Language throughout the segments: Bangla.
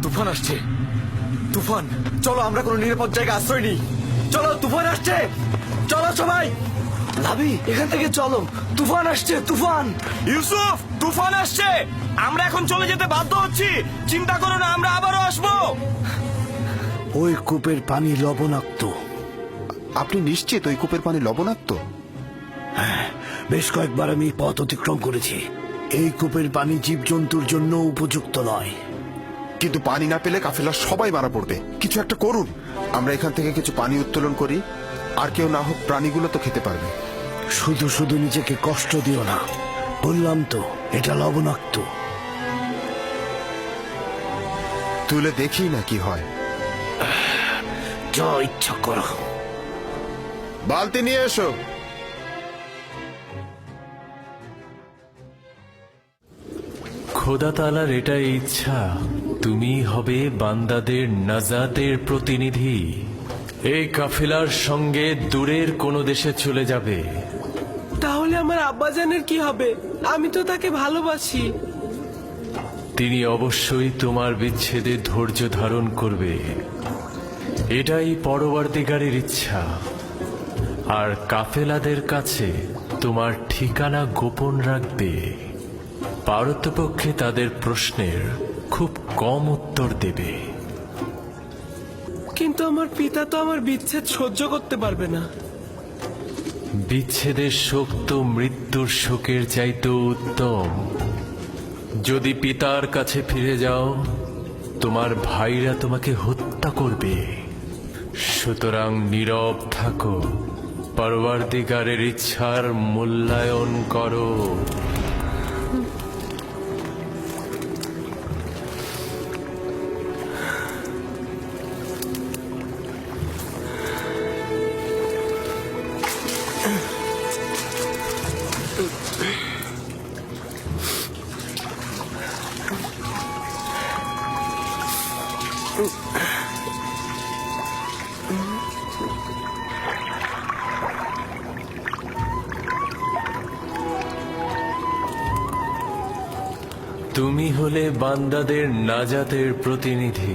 তুফান আসছে, তুফান। চলো আমরা কোনো নিরাপদ জায়গায় আশ্রয় নিই। চলো, তুফান আসছে, চলো সবাই। লাভি, এখান থেকে চলো, তুফান আসছে, তুফান। ইউসুফ, তুফান আসছে, আমরা এখন চলে যেতে বাধ্য হচ্ছি। চিন্তা করো না, আমরা আবারও আসবো। ওই কূপের পানি লবণাক্ত। আপনি নিশ্চিত ওই কূপের পানি লবণাক্ত? বেশ কয়েকবার আমি এই পথ অতিক্রম করেছি। এই কূপের পানি জীবজন্তুর জন্য উপযুক্ত নয়। কিন্তু পানি না পেলে কাফেলার সবাই মারা পড়বে। কিছু একটা করুন। আমরা এখান থেকে কিছু পানি উত্তোলন করি, আর কেউ না হোক প্রাণীগুলো তো খেতে পারবে। শুধু শুধু নিজেকে কষ্ট দিও না, বললাম তো এটা লবণাক্ত। তুলে দেখি না কি হয়। যা ইচ্ছা করো। বালতি নিয়ে এসো। খোদা তাআলার এটাই ইচ্ছা, তুমি হবে বান্দাদের নাজাতের প্রতিনিধি। এই কাফেলার সঙ্গে দূরের কোনো দেশে চলে যাবে। তাহলে আমার আব্বাজানের কি হবে? আমি তো তাকে ভালোবাসি। তিনি অবশ্যই তোমার বিচ্ছেদে ধৈর্য ধারণ করবে, এটাই পরবর্তীকারের ইচ্ছা। আর কাফেলাদের কাছে তোমার ঠিকানা গোপন রাখবে। পারতপক্ষে তাদের প্রশ্নের খুব কম উত্তর দেবে। কিন্তু আমার পিতা তো আমার বিচ্ছেদ সহ্য করতে পারবে না। বিচ্ছেদের শোক তো মৃত্যুর শোকের চাইতেও উত্তম। যদি পিতার কাছে ফিরে যাও, তোমার ভাইরা তোমাকে হত্যা করবে। সুতরাং নীরব থাকো, পরবর্তীকারের ইচ্ছার মূল্যায়ন করো। তুমি হলে বান্দাদের নাজাতের প্রতিনিধি।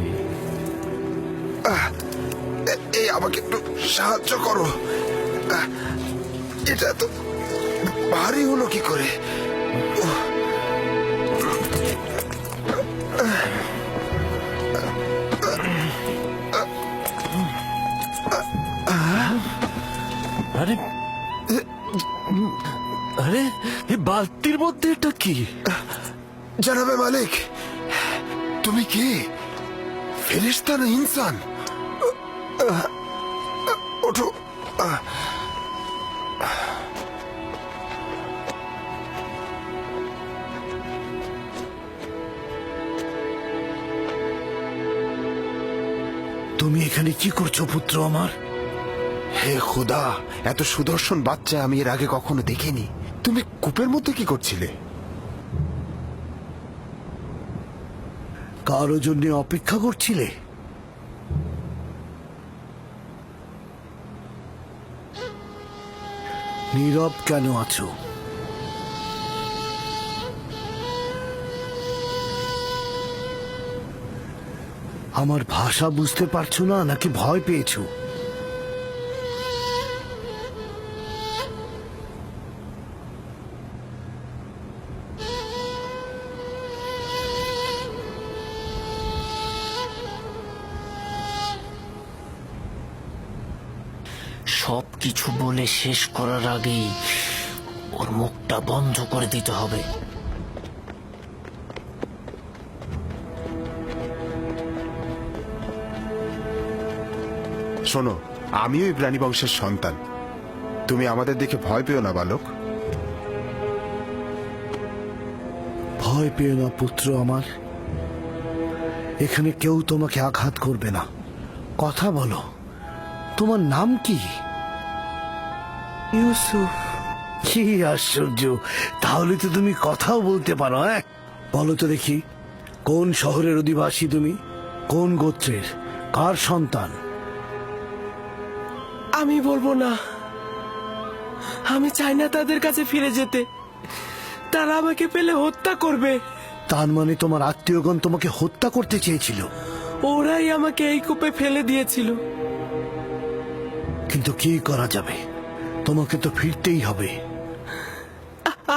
এই আমাকে একটু সাহায্য করো। এটা তো ভারী হলো কি করে? আরে আরে, এই বালতির মধ্যে এটা কি? জানাবে মালিক, তুমি কি ফেরেশতা না ইনসান? ওঠো। তুমি এখানে কি করছো পুত্র আমার? হে খোদা, এত সুদর্শন বাচ্চা আমি এর আগে কখনো দেখিনি। তুমি কূপের মধ্যে কি করছিলে? কারো জন্য অপেক্ষা করছিলে? নীরব কেন আছো? আমার ভাষা বুঝতে পারছো না নাকি ভয় পেয়েছো? সবকিছু বলে শেষ করার আগেই ওর মুখটা বন্ধ করে দিতে হবে। শোনো, আমিও ইব্রানী বংশের সন্তান। তুমি আমাদের দেখে ভয় পেও না বালক। ভয় পেও না পুত্র আমার, এখানে কেউ তোমাকে আঘাত করবে না। কথা বলো, তোমার নাম কি? ইউসুফ। কি আশ্চর্য, তাহলে তো তুমি কথাও বলতে পারো। হ্যাঁ, বলো তো দেখি, কোন শহরের অধিবাসী তুমি? কোন গোত্রের? কার সন্তান? আমি বলবো না। আমি চাই না তাদের কাছে ফিরে যেতে। তারা আমাকে পেলে হত্যা করবে। তার মানে তোমার আত্মীয়গণ তোমাকে হত্যা করতে চেয়েছিল, ওরাই আমাকে এই কূপে ফেলে দিয়েছিল। কিন্তু কি করা যাবে, তোমাকে তো ফিরতেই হবে।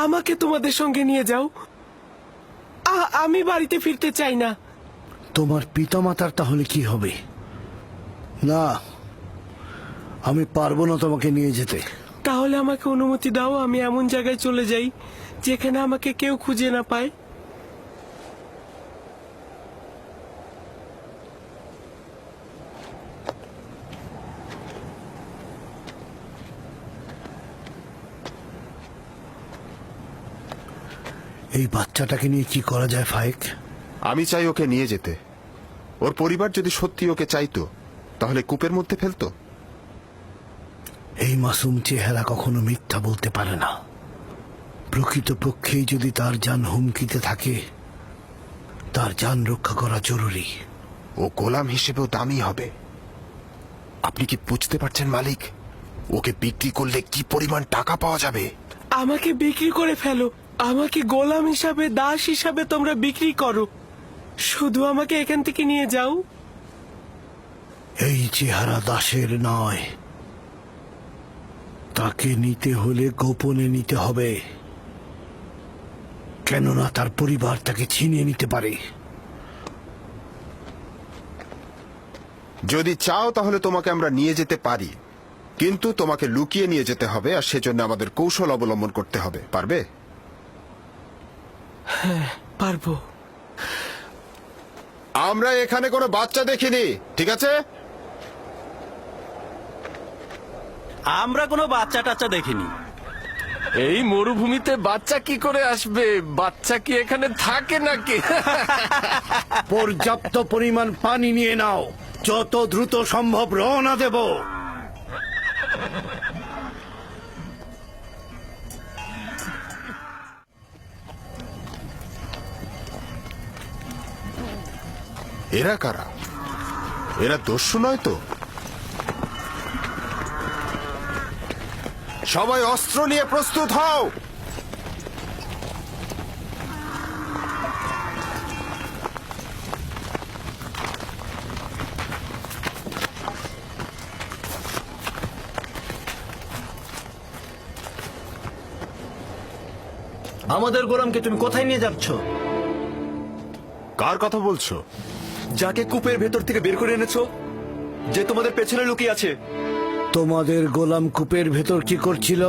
আমাকে তোমাদের সঙ্গে নিয়ে যাও। আমি বাড়িতে ফিরতে চাই না। তোমার পিতামাতার তাহলে কি হবে? না, আমি পারবো না তোমাকে নিয়ে যেতে। তাহলে আমাকে অনুমতি দাও, আমি এমন জায়গায় চলে যাই যেখানে আমাকে কেউ খুঁজে না পায়। এই বাচ্চাটাকে নিয়ে কি করা যায় ফায়েক? আমি চাই ওকে নিয়ে যেতে। ওর পরিবার যদি সত্যি ওকে চাইতো তাহলে কূপের মধ্যে ফেলতো। এই মাসুম চেহারা কখনো মিথ্যা বলতে পারে না। প্রকৃতপক্ষেই যদি তার জান হুমকিতে থাকে, তার জান রক্ষা করা জরুরি। ও গোলাম হিসেবেও দামি হবে। আপনি কি বুঝতে পারছেন মালিক? ওকে বিক্রি করলে কি পরিমাণ টাকা পাওয়া যাবে। আমাকে বিক্রি করে ফেলো, আমাকে গোলাম হিসাবে, দাস হিসাবে তোমরা বিক্রি করো, শুধু আমাকে এখান থেকে নিয়ে যাও। এই চেহারা দাসের নয়, তাকে নিতে হলে গোপনে নিতে হবে, কেননা তার পরিবার তাকে ছিনিয়ে নিতে পারে। যদি চাও তাহলে তোমাকে আমরা নিয়ে যেতে পারি, কিন্তু তোমাকে লুকিয়ে নিয়ে যেতে হবে, আর সেজন্য আমাদের কৌশল অবলম্বন করতে হবে। পারবে? পারবো। আমরা এখানে কোনো বাচ্চা দেখিনি, ঠিক আছে? আমরা কোনো বাচ্চা টাচ্চা দেখিনি। এই মরুভূমিতে বাচ্চা কি করে আসবে? বাচ্চা কি এখানে থাকে নাকি? পর্যাপ্ত পরিমাণ পানি নিয়ে নাও, যত দ্রুত সম্ভব রওনা দেব। এরা কারা? এরা দস্যু নয় তো? সবাই অস্ত্র নিয়ে প্রস্তুত হও। আমাদের গোলামকে তুমি কোথায় নিয়ে যাচ্ছ? কার কথা বলছো? যাকে কূপের ভেতর থেকে বের করে এনেছো, যে তোমাদের পেছনে লুকিয়ে আছে। তোমাদের গোলাম কূপের ভেতর কি করছিল?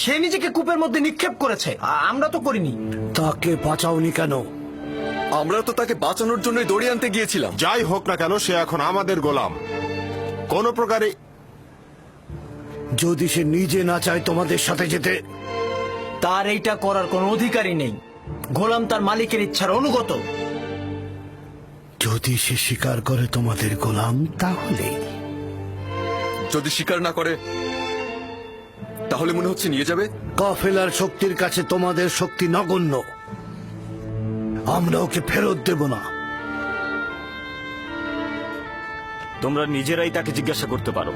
সে নিজেকে কূপের মধ্যে নিক্ষেপ করেছে, আমরা তো করিনি। তাকে বাঁচাওনি কেন? আমরা তো তাকে বাঁচানোর জন্যই দড়ি আনতে গিয়েছিলাম। যাই হোক না কেন, সে এখন আমাদের গোলাম। কোন প্রকারে যদি সে নিজে না চায় তোমাদের সাথে যেতে? তার এইটা করার কোনো অধিকারই নেই। গোলাম তার মালিকের ইচ্ছার অনুগত। যদি সে স্বীকার করে তোমাদের গোলাম, তাহলে? যদি স্বীকার না করে, তাহলে মনে হচ্ছে নিয়ে যাবে। কাফেলার শক্তির কাছে তোমাদের শক্তি নগণ্য। আমরা ওকে ফেরত দেব না। তোমরা নিজেরাই তাকে জিজ্ঞাসা করতে পারো,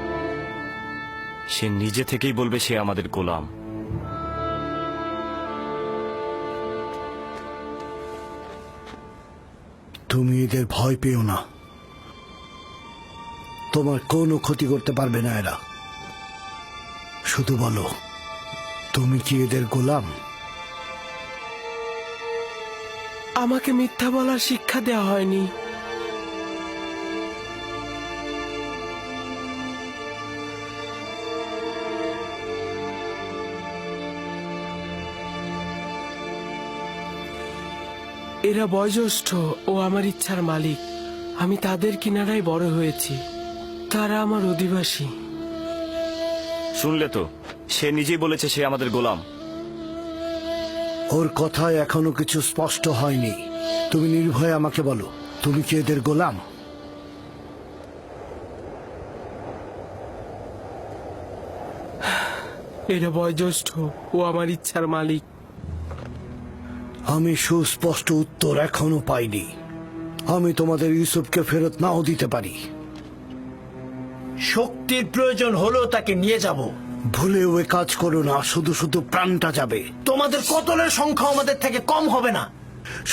সে নিজে থেকেই বলবে সে আমাদের গোলাম। তুমি এদের ভয় পেও না, তোমার কোনো ক্ষতি করতে পারবে না এরা। শুধু বলো, তুমি কি এদের গোলাম? আমাকে মিথ্যা বলার শিক্ষা দেওয়া হয়নি। এরা বয়োজ্যেষ্ঠ ও আমার ইচ্ছার মালিক। আমি তাদের কিনারায় বড় হয়েছি, তারা আমার অধিবাসী। শুনলে তো, সে নিজেই বলেছে সে আমাদের গোলাম। ওর কথায় এখনো কিছু স্পষ্ট হয়নি। তুমি নির্ভয়ে আমাকে বলো, তুমি কি এদের গোলাম? এরা বয়োজ্যেষ্ঠ ও আমার ইচ্ছার মালিক। আমি সুস্পষ্ট উত্তর এখনো পাইনি। আমি তোমাদের ইউসুফকে ফেরত নাও দিতে পারি। শক্তির প্রয়োজন হলেও তাকে নিয়ে যাব। ভুলেও এ কাজ করো না, শুধু শুধু প্রাণটা যাবে। তোমাদের কতলের সংখ্যা আমাদের থেকে কম হবে না।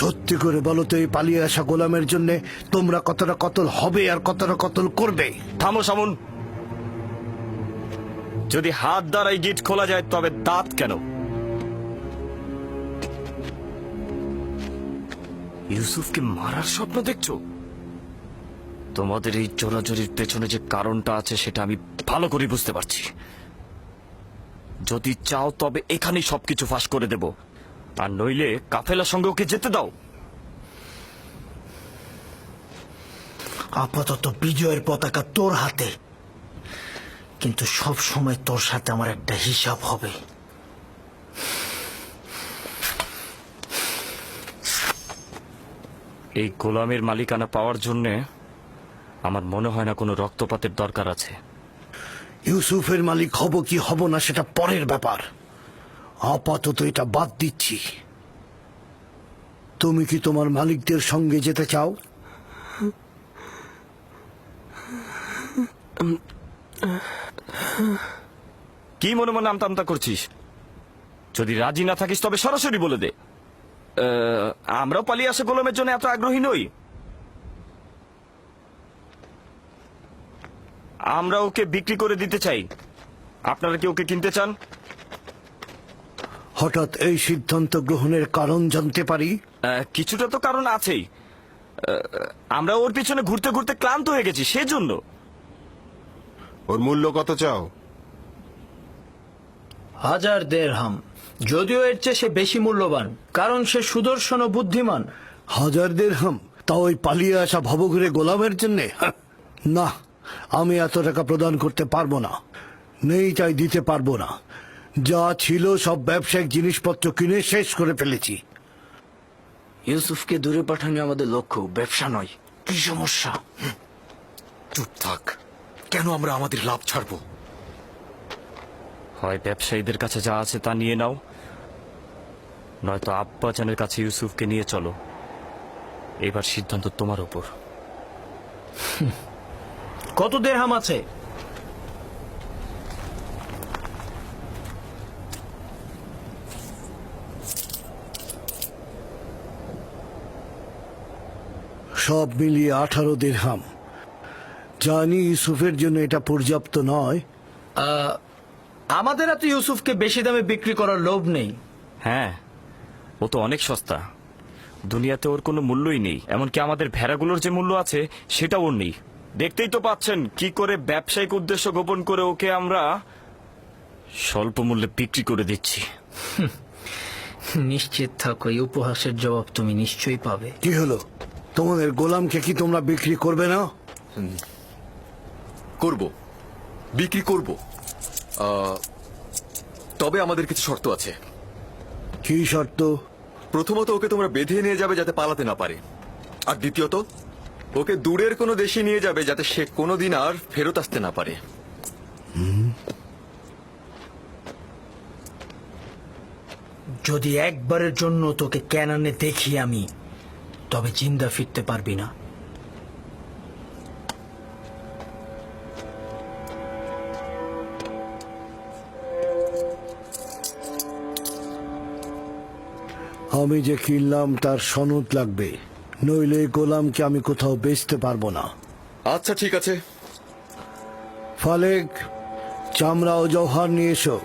সত্যি করে বলো তো, এই পালিয়ে আসা গোলামের জন্য তোমরা কতটা কতল হবে আর কতটা কতল করবে? থামো সামুন। যদি হাত দ্বারা এই গেট খোলা যায় তবে দাঁত কেন? ইউসুফকে মারার স্বপ্ন দেখছো? তোমাদের এই জোরাজোরির পেছনে যে কারণটা আছে সেটা আমি ভালো করে বুঝতে পারছি। যদি চাও তবে এখানেই সবকিছু ফাঁস করে দেব, আর নইলে কাফেলার সঙ্গে ওকে যেতে দাও। আপাতত বিজয়ের পতাকা তোর হাতে, কিন্তু সব সময় তোর সাথে আমার একটা হিসাব হবে। এই গোলামের মালিকানা পাওয়ার জন্যে আমার মনে হয় না কোনো রক্তপাতের দরকার আছে। ইউসুফের মালিক হব কি হব না সেটা পরের ব্যাপার, আপাতত এটা বাদ দিচ্ছি। তুমি কি তোমার মালিকদের সঙ্গে যেতে চাও? কি মনে মনে আমতা আমতা করছিস? যদি রাজি না থাকিস তবে সরাসরি বলে দে। আমরাও পালিয়ে আসা গোলামের জন্য এত আগ্রহী নই। আমরা ওকে বিক্রি করে দিতে চাই। আপনারা কি ওকে কিনতে চান? হঠাৎ এই সিদ্ধান্ত গ্রহণের কারণ জানতে পারি? কিছুটা তো কারণ আছেই। আমরা ওর পিছনে ঘুরতে ঘুরতে ক্লান্ত হয়ে গেছি, সেজন্য। ওর মূল্য কত চাও? 1000 দিরহাম। যদিও এর চেয়ে সে বেশি মূল্যবান, কারণ সে সুদর্শন ও বুদ্ধিমান। 1000 দিরহাম? তা ওই পালিয়ে আসা ভবঘুরে গোলামের জন্যে? না, আমি এত টাকা প্রদান করতে পারবো না। নেই তাই দিতে পারবো না। যা ছিল সব ব্যবসায়িক জিনিসপত্র কিনে শেষ করে ফেলেছি। ইউসুফকে দূরে পাঠানো আমাদের লক্ষ্য, ব্যবসা নয়। কি সমস্যা? চুপ থাক। কেন আমরা আমাদের লাভ ছাড়বো? হয় ব্যবসায়ীদের কাছে যা আছে তা নিয়ে নাও, নয়তো আব্বাজানের কাছে ইউসুফকে নিয়ে চলো। এবার সিদ্ধান্ত তোমার উপর। কত দিরহাম আছে? সব মিলিয়ে 18 দিরহাম। জানি ইউসুফের জন্য এটা পর্যাপ্ত নয়। আমাদের এত ইউসুফকে বেশি দামে বিক্রি করার লোভ নেই। হ্যাঁ, ও তো অনেক সস্তা। দুনিয়াতে ওর কোনো মূল্যই নেই। এমনকি আমাদের ভেড়াগুলোর যে মূল্য আছে সেটা ওর নেই। দেখতেই তো পাচ্ছেন কি করে ব্যবসায়িক উদ্দেশ্য গোপন করে ওকে আমরা স্বল্প মূল্যে বিক্রি করে দিচ্ছি। নিশ্চিত থাকো, এই উপহাসের জবাব তুমি নিশ্চয়ই পাবে। কি হলো, তোমাদের গোলামকে কি তোমরা বিক্রি করবে না? করব, বিক্রি করব। তবে আমাদের কিছু শর্ত আছে। কি শর্ত? প্রথমত, ওকে তোমরা বেঁধে নিয়ে যাবে যাতে পালাতে না পারে। আর দ্বিতীয়ত, ওকে দূরের কোনো দেশে নিয়ে যাবে যাতে সে কোনোদিন আর ফেরত আসতে না পারে। যদি একবারের জন্য তোকে ক্যানানে দেখি আমি, তবে জিন্দা ফিরতে পারবি না। আমি যে কিনলাম তার সনদ লাগবে, নইলে এই গোলামকে আমি কোথাও বেচতে পারবো না। আচ্ছা, ঠিক আছে। ফালেক, চামড়া ও জওহার নিয়ে এসো।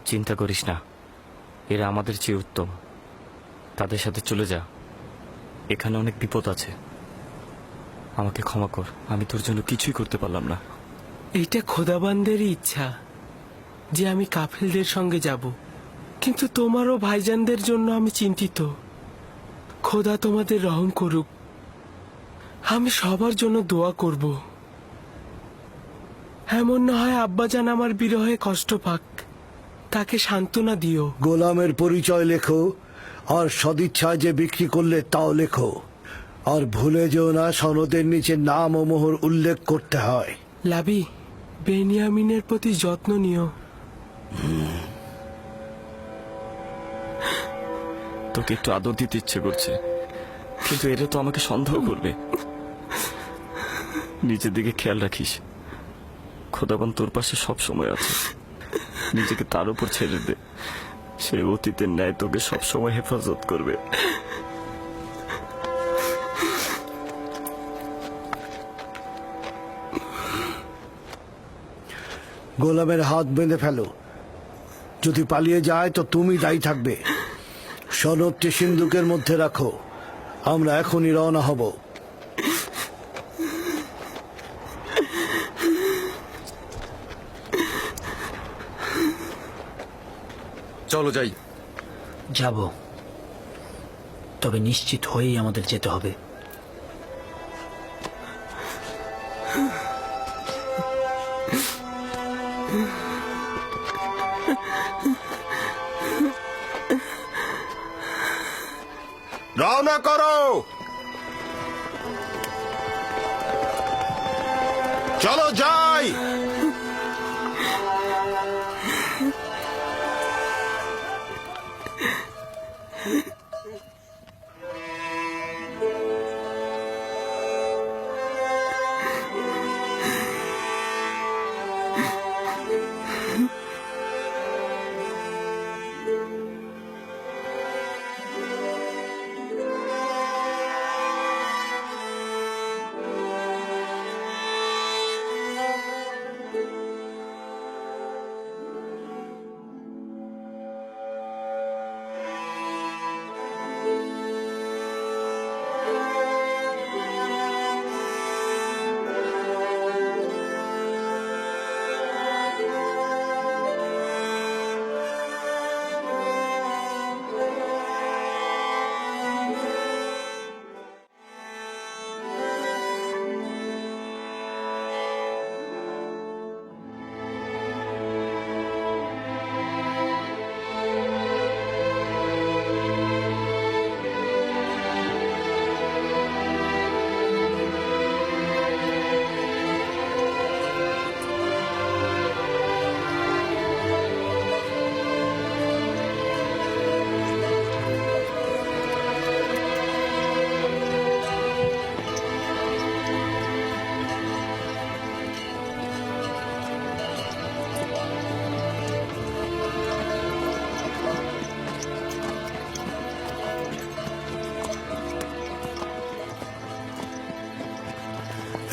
চিন্তা করিস না, এরা আমাদের চেয়ে উত্তম। তাদের সাথে চলে যা। এখানে অনেক বিপদ আছে। আমাকে ক্ষমা কর, আমি তোর জন্য কিছুই করতে পারলাম না। এইটা খোদাবান্দেরই ইচ্ছা যে আমি কাফেলদের সঙ্গে যাব, কিন্তু তোমারও ভাইজানদের জন্য আমি চিন্তিত। খোদা তোমাদের রহম করুক। আমি সবার জন্য দোয়া করব। এমন না হয় আব্বাজান আমার বিরহে কষ্ট পাক, তাকে সান্ত্বনা দিও। গোলামের পরিচয় লেখো, আর সদিচ্ছায় যে বিক্রি করলে তাও লেখো। আর ভুলে যেও না, সনদের নিচে নাম ও মোহর উল্লেখ করতে হয়। লাবি, বেনিয়ামিনের প্রতি যত্ন নিও। তোকে একটু আদর দিতে ইচ্ছে করছে, কিন্তু এটা তো আমাকে সন্দেহ করবে। নিজের দিকে খেয়াল রাখিস। খোদাবান তোর পাশে সব সময় আছে, নিজেকে তার উপর ছেড়ে দে। সে অতীতের ন্যায় তোকে সবসময় হেফাজত করবে। গোলামের হাত বেঁধে ফেলো, যদি পালিয়ে যায় তো তুমি দায়ী থাকবে। সনদটি সিন্ধুকের মধ্যে রাখো, আমরা এখনই রওনা হব। চলো যাই। যাব, তবে নিশ্চিত হয়েই আমাদের যেতে হবে। রওনা করো, চলো যাই।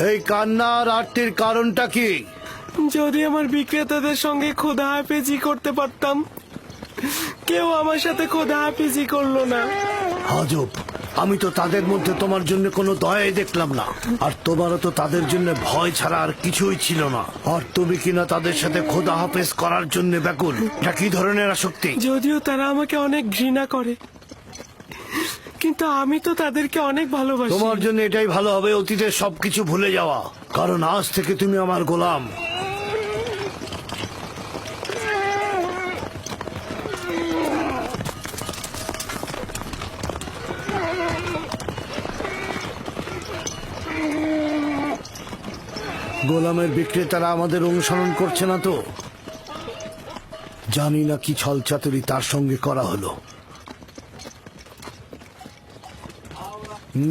এই কান্না আর আরতির কারণটা কি? যদি আমার বিক্রেতাদের সঙ্গে খোদা হাফেজি করতে পারতাম, কেউ আমার সাথে খোদা হাফেজি করলো না। আজব, আমি তো তাদের মধ্যে তোমার জন্য কোনো দয়াই দেখলাম না, আর তোমারও তো তাদের জন্য ভয় ছাড়া আর কিছুই ছিল না। আর তুমি কিনা তাদের সাথে খোদা হাফেজ করার জন্য ব্যাকুল। এটা কি ধরনের আসক্তি? যদিও তারা আমাকে অনেক ঘৃণা করে, কিন্তু আমি তো তাদেরকে অনেক ভালোবাসি। তোমার জন্য এটাই ভালো হবে অতীতের সবকিছু ভুলে যাওয়া, কারণ আজ থেকে তুমি আমার গোলাম। গোলামের বিক্রেতারা আমাদের অনুসরণ করছে না তো? জানি না কি ছলচাতুরি তার সঙ্গে করা হলো।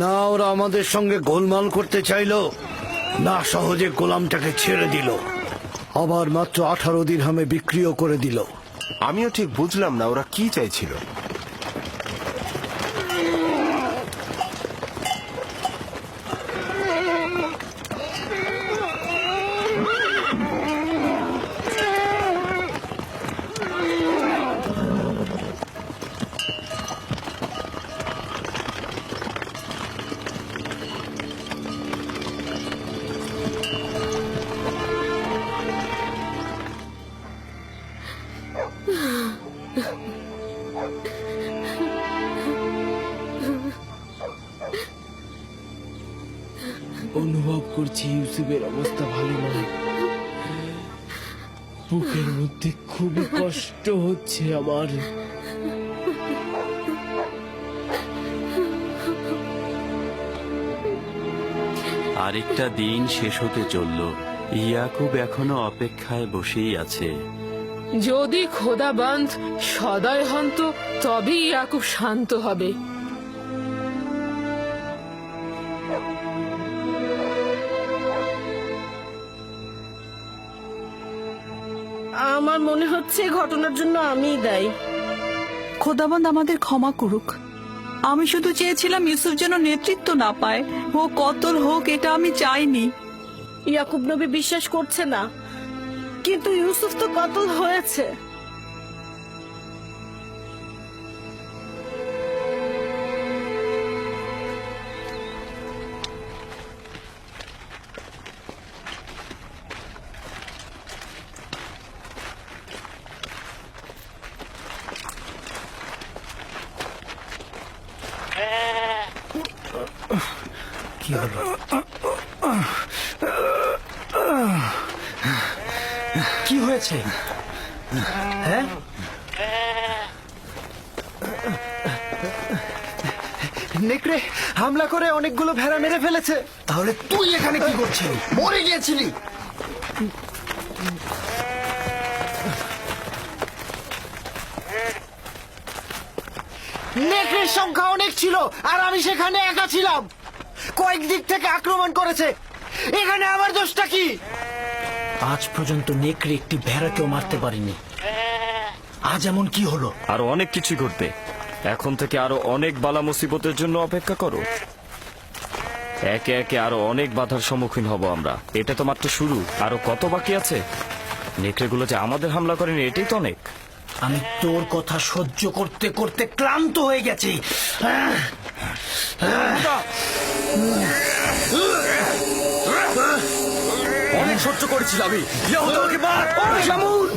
না ওরা আমাদের সঙ্গে গোলমাল করতে চাইলো, না সহজে গোলামটাকে ছেড়ে দিল, আবার মাত্র 18 দিরহামে বিক্রিও করে দিল। আমিও ঠিক বুঝলাম না ওরা কি চাইছিল। অনুভব করছি ইউসুফের অবস্থা ভালো নয়। বুকের মধ্যে খুবই কষ্ট হচ্ছে আমার। আরেকটা দিন শেষ হতে চলল। ইয়াকুব এখনো অপেক্ষায় বসেই আছে। যদি খোদাবন্ধ সদয় হন তো তবেই ইয়াকুব শান্ত হবে। আমার মনে হচ্ছে এই ঘটনার জন্য আমিই দায়ী। খোদাবন্দ আমাদের ক্ষমা করুক। আমি শুধু চেয়েছিলাম ইউসুফ যেন নেতৃত্ব না পায়, ও কতল হোক এটা আমি চাইনি। ইয়াকুব নবী বিশ্বাস করছে না, কিন্তু ইউসুফ তো কতল হয়েছে। কি হলো? কি হয়েছে? হ্যাঁ, নেকড়ে হামলা করে অনেকগুলো ভেড়া মেরে ফেলেছে। তাহলে তুই এখানে কি করছিলি? মরে গিয়েছিলি? নেকড়ের সংখ্যা অনেক ছিল আর আমি সেখানে একা ছিলাম। কয়েক দিক থেকে আক্রমণ করেছে, এখানে আমার দোষটা কি? আজ পর্যন্ত নেকড়ে একটি ভেড়াকেও মারতে পারিনি, আজ এমন কি হলো? আরো অনেক কিছু ঘটবে। এখন থেকে আরো অনেক বালা মুসিবতের জন্য অপেক্ষা করো। একে একে আরো অনেক বাধার সম্মুখীন হব আমরা। এটা তো মাত্র শুরু, আরো কত বাকি আছে। নেকড়েগুলো যে আমাদের হামলা করেনি এটাই তো অনেক। আমি তোর কথা সহ্য করতে করতে ক্লান্ত হয়ে গেছি। অনেক সহ্য করেছিল আমি। ইয়াহুদা আমাকে মার। শামুন!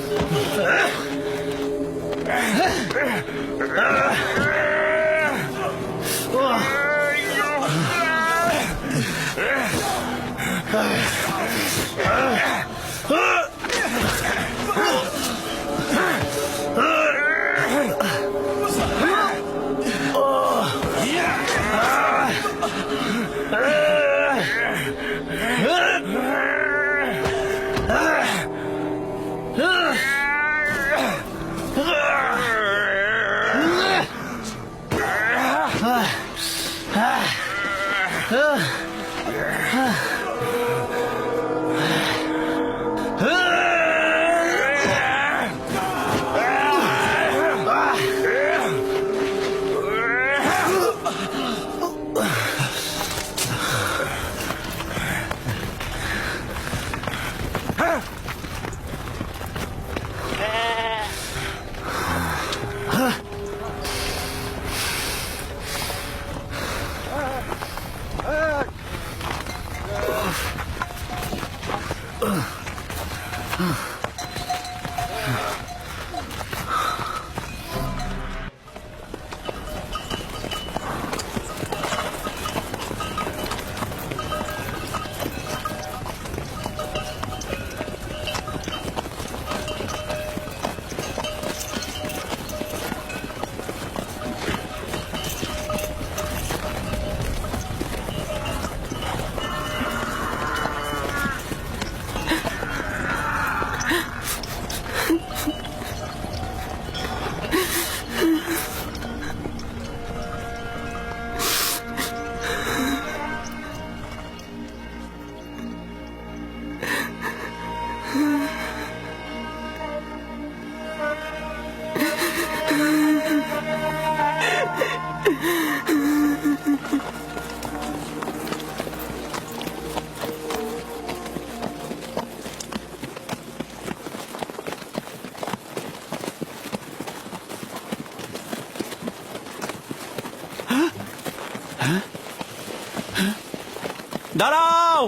দাঁড়াও,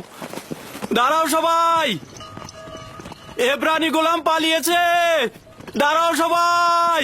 দাঁড়াও সবাই, এব্রানি গোলাম পালিয়েছে। দাঁড়াও সবাই।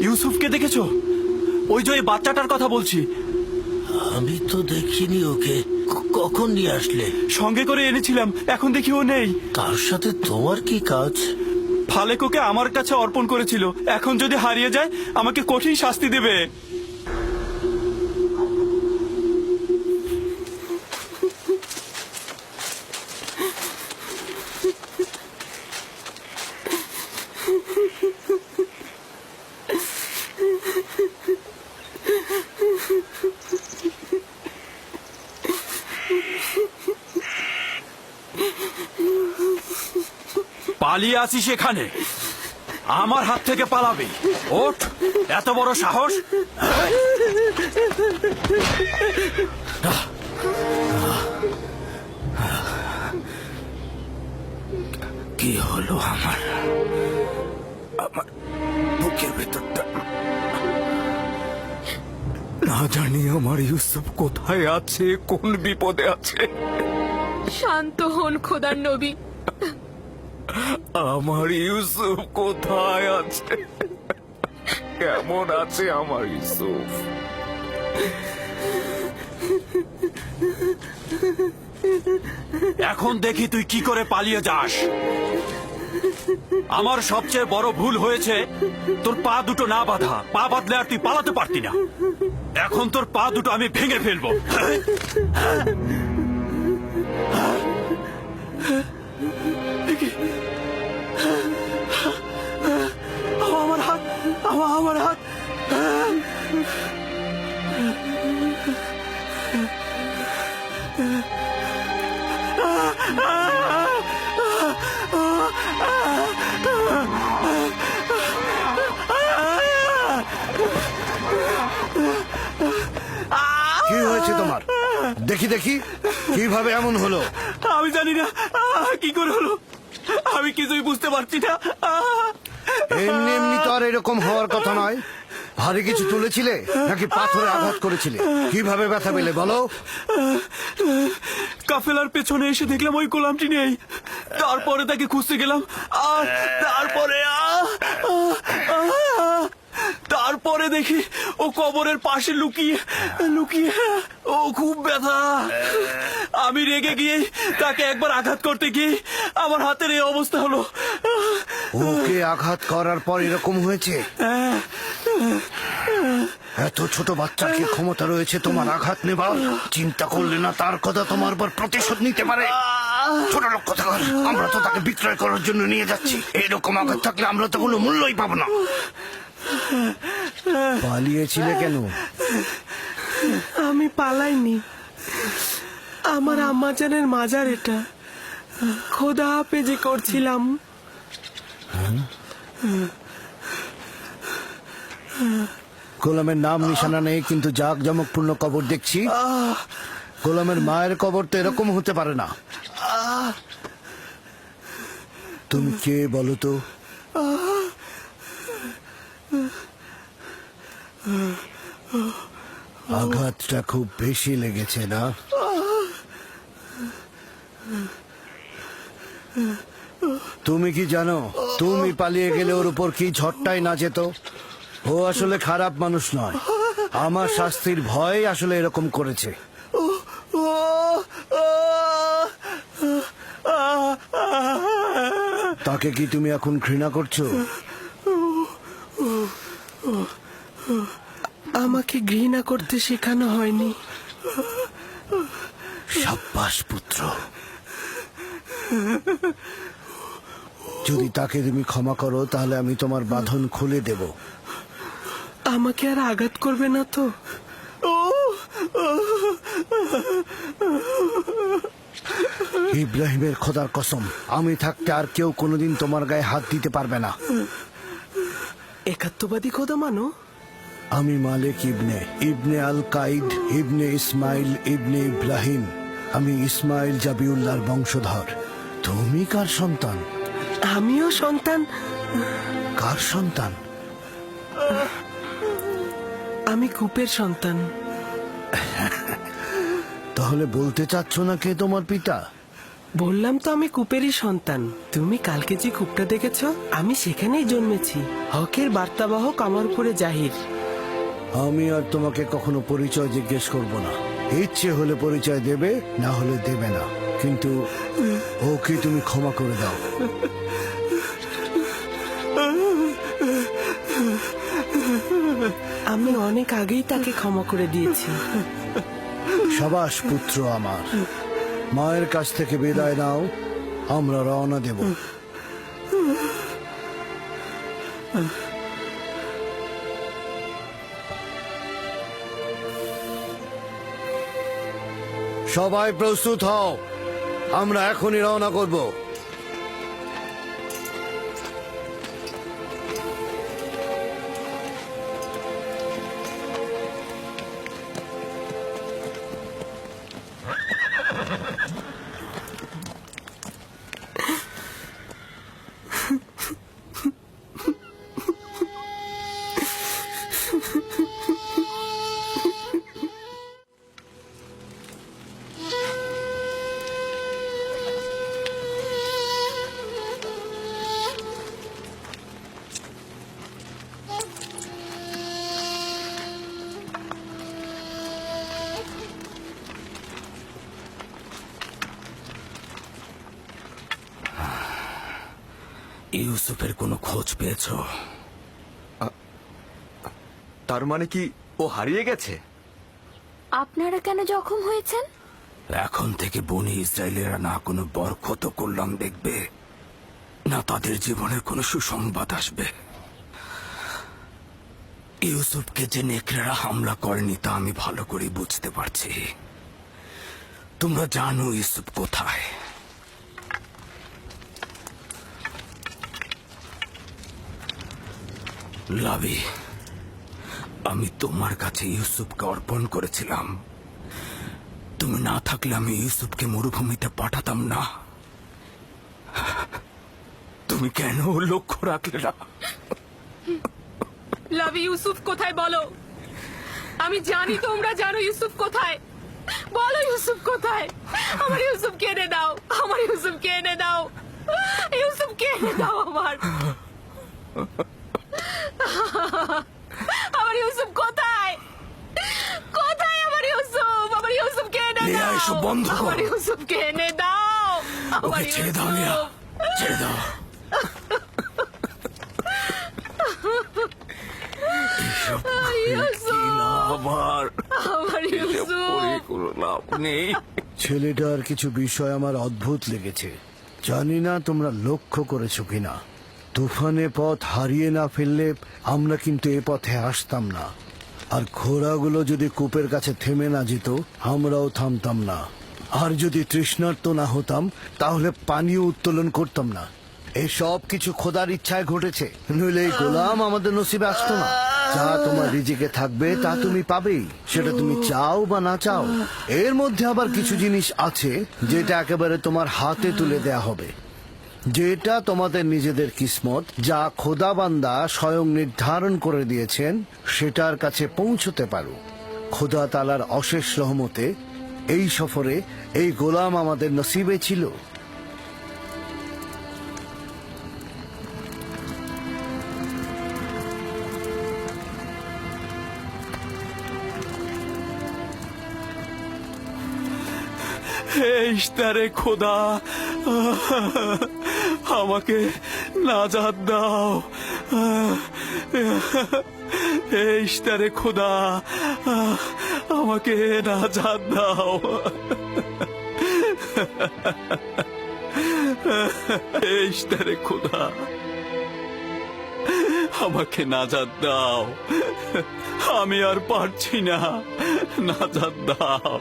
ইউসুফকে দেখেছো? ওই যে ওই বাচ্চাটার কথা বলছি। আমি তো দেখিনি ওকে। কখন নিয়ে আসলে? সঙ্গে করে এনেছিলাম, এখন দেখি ও নেই। তার সাথে তোমার কি কাজ? ফালেক ওকে আমার কাছে অর্পণ করেছিল, এখন যদি হারিয়ে যায় আমাকে কঠিন শাস্তি দেবে। পালিয়ে আছি সেখানে, আমার হাত থেকে পালাবি? ওঠ, এত বড় সাহস! কি হলো আমার বুকের ভেতরটা? না জানি আমার ইউসুফ কোথায় আছে, কোন বিপদে আছে। শান্ত হন খোদার নবী। আমার ইউসুফ কোথায় আছে? কেমন আছে আমার ইউসুফ? এখন দেখি তুই কি করে পালিয়ে যাস। আমার সবচেয়ে বড় ভুল হয়েছে তোর পা দুটো না বাঁধা। পা বাঁধলে আর তুই পালাতে পারতি না। এখন তোর পা দুটো আমি ভেঙে ফেলবো। আমার হাত, আমার হাত! কি হয়েছে তোমার? দেখি দেখি কিভাবে এমন হলো। আমি জানি না কি করে হলো, আমি কিছুই বুঝতে পারছি না। এমনি এমনি তো আর এরকম হওয়ার কথা নয়। ভারী কিছু তুলেছিলে নাকি পাথরে আঘাত করেছিলে? কিভাবে ব্যথা পেলে বলো? কাফেলার পেছনে এসে দেখলাম ওই গোলামটি নেই। তারপরে তাকে খুঁজতে গেলাম, আর তারপরে দেখি ও কবরের পাশে লুকিয়ে লুকিয়ে। ও খুব ব্যথা। আমি রেগে গিয়ে তাকে একবার আঘাত করতে গিয়ে আমার হাতের এই অবস্থা হলো। ওকে আঘাত করার পর এরকম হয়েছে? এত ছোট বাচ্চার কি ক্ষমতা রয়েছে তোমার আঘাত নেবার? চিন্তা করলে না তার কথা তোমার উপর প্রতিশোধ নিতে পারে? ছোট লোক কথা, আমরা তো তাকে বিক্রয় করার জন্য নিয়ে যাচ্ছি। এরকম আঘাত থাকলে আমরা তো কোনো মূল্যই পাবো না। পালিয়েছিলে কেন? আমি পালাইনি, আমার আম্মাজানের মাজার এটা। খোদা হাফেজি করছিলাম। গোলামের নাম নিশানা নেই, কিন্তু জাঁকজমকপূর্ণ কবর দেখছি। গোলামের মায়ের কবর তো এরকম হতে পারে না। তুমি কে বলো তো? আঘাতটা খুব বেশি লেগেছে না? তুমি কি জানো তুমি পালিয়ে গেলে ওর উপর কি ঝড়টাই না যেত? ও আসলে খারাপ মানুষ নয়, আমার শাস্তির ভয় আসলে এরকম করেছে। তাকে কি তুমি এখন ঘৃণা করছো? আমাকে ঘৃণা করতে শেখানো হয়নি। সাব্বাস পুত্র। যদি তাকে তুমি ক্ষমা করো তাহলে আমি তোমার বাঁধন খুলে দেব। আমাকে আর আঘাত করবে না তো? ইব্রাহিমের খোদার কসম, আমি থাকতে আর কেউ কোনোদিন তোমার গায়ে হাত দিতে পারবে না। একাত্মবাদী খোদা মানো? আমি মালিক ইবনে ইবনে আল কাইদ ইবনে ইসমাইল ইবনে ইব্রাহিম। আমি ইসমাইল জাবিউল্লাহর বংশধর। তুমি কার সন্তান? আমিও সন্তান। কার সন্তান? আমি কূপের সন্তান। তাহলে বলতে চাচ্ছ না কে তোমার পিতা? বললাম তো আমি কূপেরই সন্তান। তুমি কালকে যে কূপটা দেখেছ, আমি সেখানেই জন্মেছি। হকের বার্তাবাহক আমার উপরে জাহির। আমি আর তোমাকে কখনো পরিচয় জিজ্ঞেস করব না। ইচ্ছে হলে পরিচয় দেবে, না হলে দেবে না, কিন্তু ওকে তুমি ক্ষমা করে দাও। আমি অনেক আগেই তাকে ক্ষমা করে দিয়েছি। সাবাস পুত্র আমার, মায়ের কাছ থেকে বিদায় নাও, আমরা রওনা দেব। সবাই প্রস্তুত হও, আমরা এখনই রওনা করব। ইউসুফের কোনো খোঁজ পেয়েছো? তার মানে কি ও হারিয়ে গেছে? আপনারা কেন জখম হয়েছেন? এখন থেকে বনি ইসরায়েলেরা না কোনো বরকত কল্যাণ দেখবে, না তাদের জীবনের কোনো সুসংবাদ আসবে। ইউসুফকে যে নেকড়েরা হামলা করেনি তা আমি ভালো করে বুঝতে পারছি। তোমরা জানো ইউসুফ কোথায়। লাবি, আমি তোমার কাছে ইউসুফকে অর্পণ করেছিলাম। তুমি না থাকলে আমি ইউসুফকে মরুভূমিতে পাঠাতাম না। তুমি কেন ওর লক্ষ্য রাখলে না? লাভি, ইউসুফ কোথায় বলো? আমি জানি তোমরা জানো ইউসুফ কোথায়। বলো ইউসুফ কোথায়? আমার ইউসুফকে এনে দাও, আমার ইউসুফকে এনে দাও, ইউসুফকে এনে দাও আমার। আমার ইউসুফ কোথায়? কোথায় আমার ইউসুফ? আমার ইউসুফকে এনে লিয়া, দাও, এসব বন্ধ করো। আমার ইউসুফকে এনে দাও। ওকে ছেড়ে দাও লিয়া, ছেড়ে দাও। এসব ইউসুফ, কি লাভ আর? আমার এসব করে ইউসুফ। কোনো লাভ নেই। ছেলেটার কিছু বিষয় আমার অদ্ভুত লেগেছে। জানি না তোমরা লক্ষ্য করেছো কিনা, তুফানে পথ হারিয়ে না ফেললে আমরা কিন্তু এ পথে আসতাম না। আর ঘোড়াগুলো যদি কূপের কাছে থেমে না যেত, আমরাও থামতাম না। আর যদি তৃষ্ণার্ত না হতাম, তাহলে পানীয় উত্তোলন করতাম না। এই সব কিছু খোদার ইচ্ছায় ঘটেছে, নইলে এই গোলাম আমাদের নসিবে আসতো না। যা তোমার রিজিকে থাকবে তা তুমি পাবেই, সেটা তুমি চাও বা না চাও। এর মধ্যে আবার কিছু জিনিস আছে যেটা একেবারে তোমার হাতে তুলে দেয়া হবে, যেটা তোমাদের নিজেদের কিসমত, যা খোদাবান্দা স্বয়ং নির্ধারণ করে দিয়েছেন, সেটার কাছে পৌঁছতে পারো। খোদা তাআলার অশেষ রহমতে এই সফরে এই গোলাম আমাদের নসিবে ছিল। হে ইশতারে খোদা, আমাকে নাজাত দাও। হে ইশতারে খোদা, আমাকে নাজাত দাও। হে ইশতারে খোদা, আমাকে নাজাত দাও। আমি আর পারছি না, নাজাত দাও।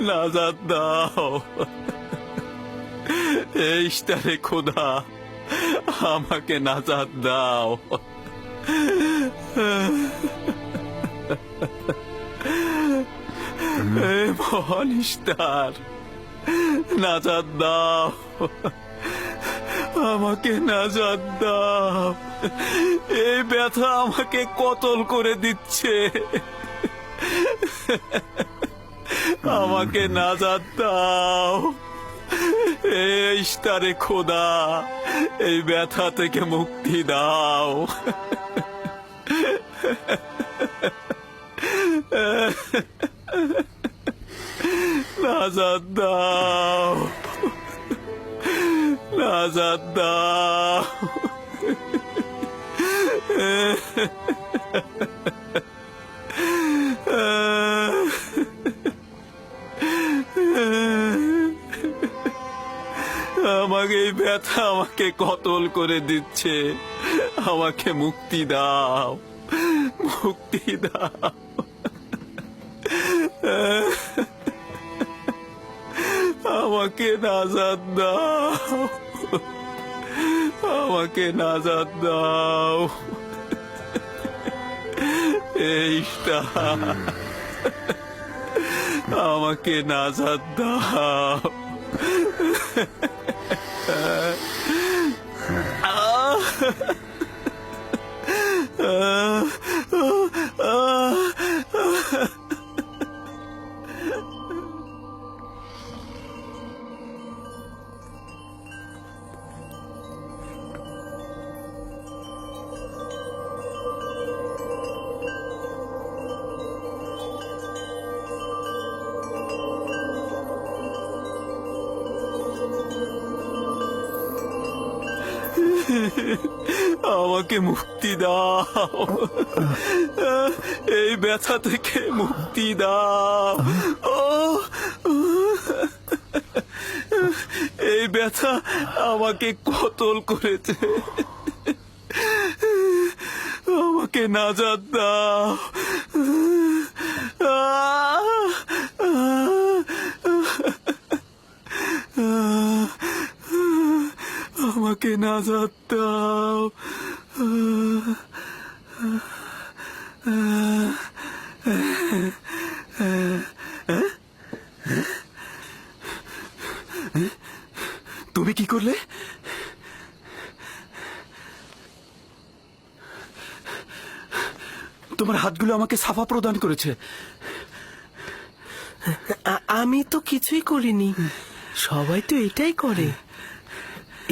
নাজাত দাও। এই ইশতারে খোদা, আমাকে নাজাত দাও। হে মহান ইশতার, নাজাত দাও, আমাকে নাজাত দাও। এই ব্যথা আমাকে কতল করে দিচ্ছে। আমাকে নাজাত দাও, এই ইস্তারে খোদা, এই ব্যথা থেকে মুক্তি দাও। নাজাত দাও, নাজাত দাও। আমাকে এই ব্যথা আমাকে কতল করে দিচ্ছে, আমাকে মুক্তি দাও, মুক্তি দাও। আমাকে নাজাত দাও, আমাকে নাজাত দাও। এইটা আমাকে নাজাত দাও। আমাকে মুক্তি দাও, এই ব্যথা থেকে মুক্তি দাও। এই ব্যথা আমাকে কতল করেছে, আমাকে নাজাত দাও। আমাকে নাজাত দাও। তুমি কি করলে? তোমার হাতগুলো আমাকে সাফা প্রদান করেছে। আমি তো কিছুই করিনি, সবাই তো এটাই করে।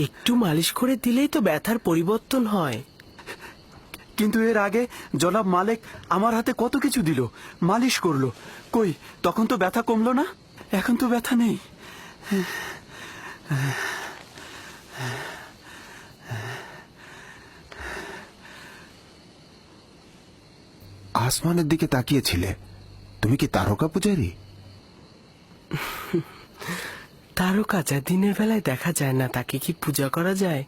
একটু মালিশ করে দিলেই তো ব্যথার পরিবর্তন হয়। কিন্তু এর আগে জনাব মালিক আমার হাতে কত কিছু দিল, মালিশ করলো, কই তখন তো ব্যথা কমলো না? এখন তো ব্যথা নেই। আসমানের দিকে তাকিয়েছিলে, তুমি কি তারকা পূজারী? তারকা যা দিনের বেলায় দেখা যায় না, তাকে কি পূজা করা যায়?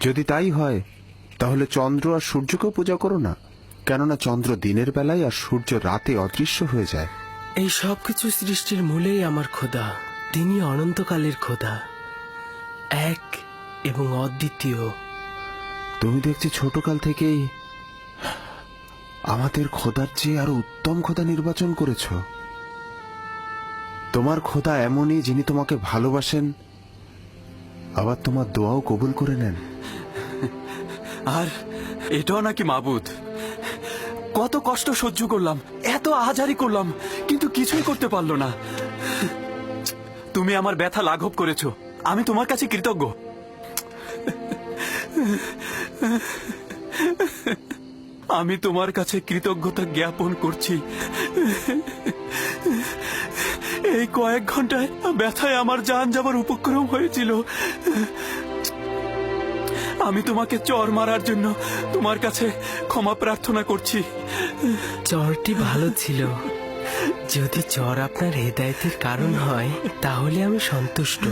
যদি তাই হয় তাহলে চন্দ্র আর সূর্যকেও পূজা করো না, কেননা চন্দ্র দিনের বেলায় আর সূর্য রাতে অদৃশ্য হয়ে যায়। এই সব কিছু সৃষ্টির মূলেই আমার খোদা। তিনি অনন্তকালের খোদা, এক এবং অদ্বিতীয়। তুমি দেখছি ছোটকাল থেকেই আমাদের খোদার চেয়ে আরো উত্তম খোদা নির্বাচন করেছ। তোমার খোদা এমনই, যিনি তোমাকে ভালোবাসেন, আবার তোমার দোয়াও কবুল করে নেন। আর এটাও নাকি মাবুদ? কত কষ্ট সহ্য করলাম, এত আহাজারি করলাম, কিন্তু কিছুই করতে পারলো না। তুমি আমার ব্যথা লাঘব করেছো, আমি তোমার কাছে কৃতজ্ঞ। আমি তোমার কাছে কৃতজ্ঞতা জ্ঞাপন করছি। এই কয়েক ঘন্টায় ব্যথায় আমার জান যাবার উপক্রম হয়েছিল। আমি তোমাকে চর মারার জন্য তোমার কাছে ক্ষমা প্রার্থনা করছি। চরটি ভালো ছিল। যদি চর আপনার হেদায়েতের কারণ হয় তাহলে আমি সন্তুষ্ট।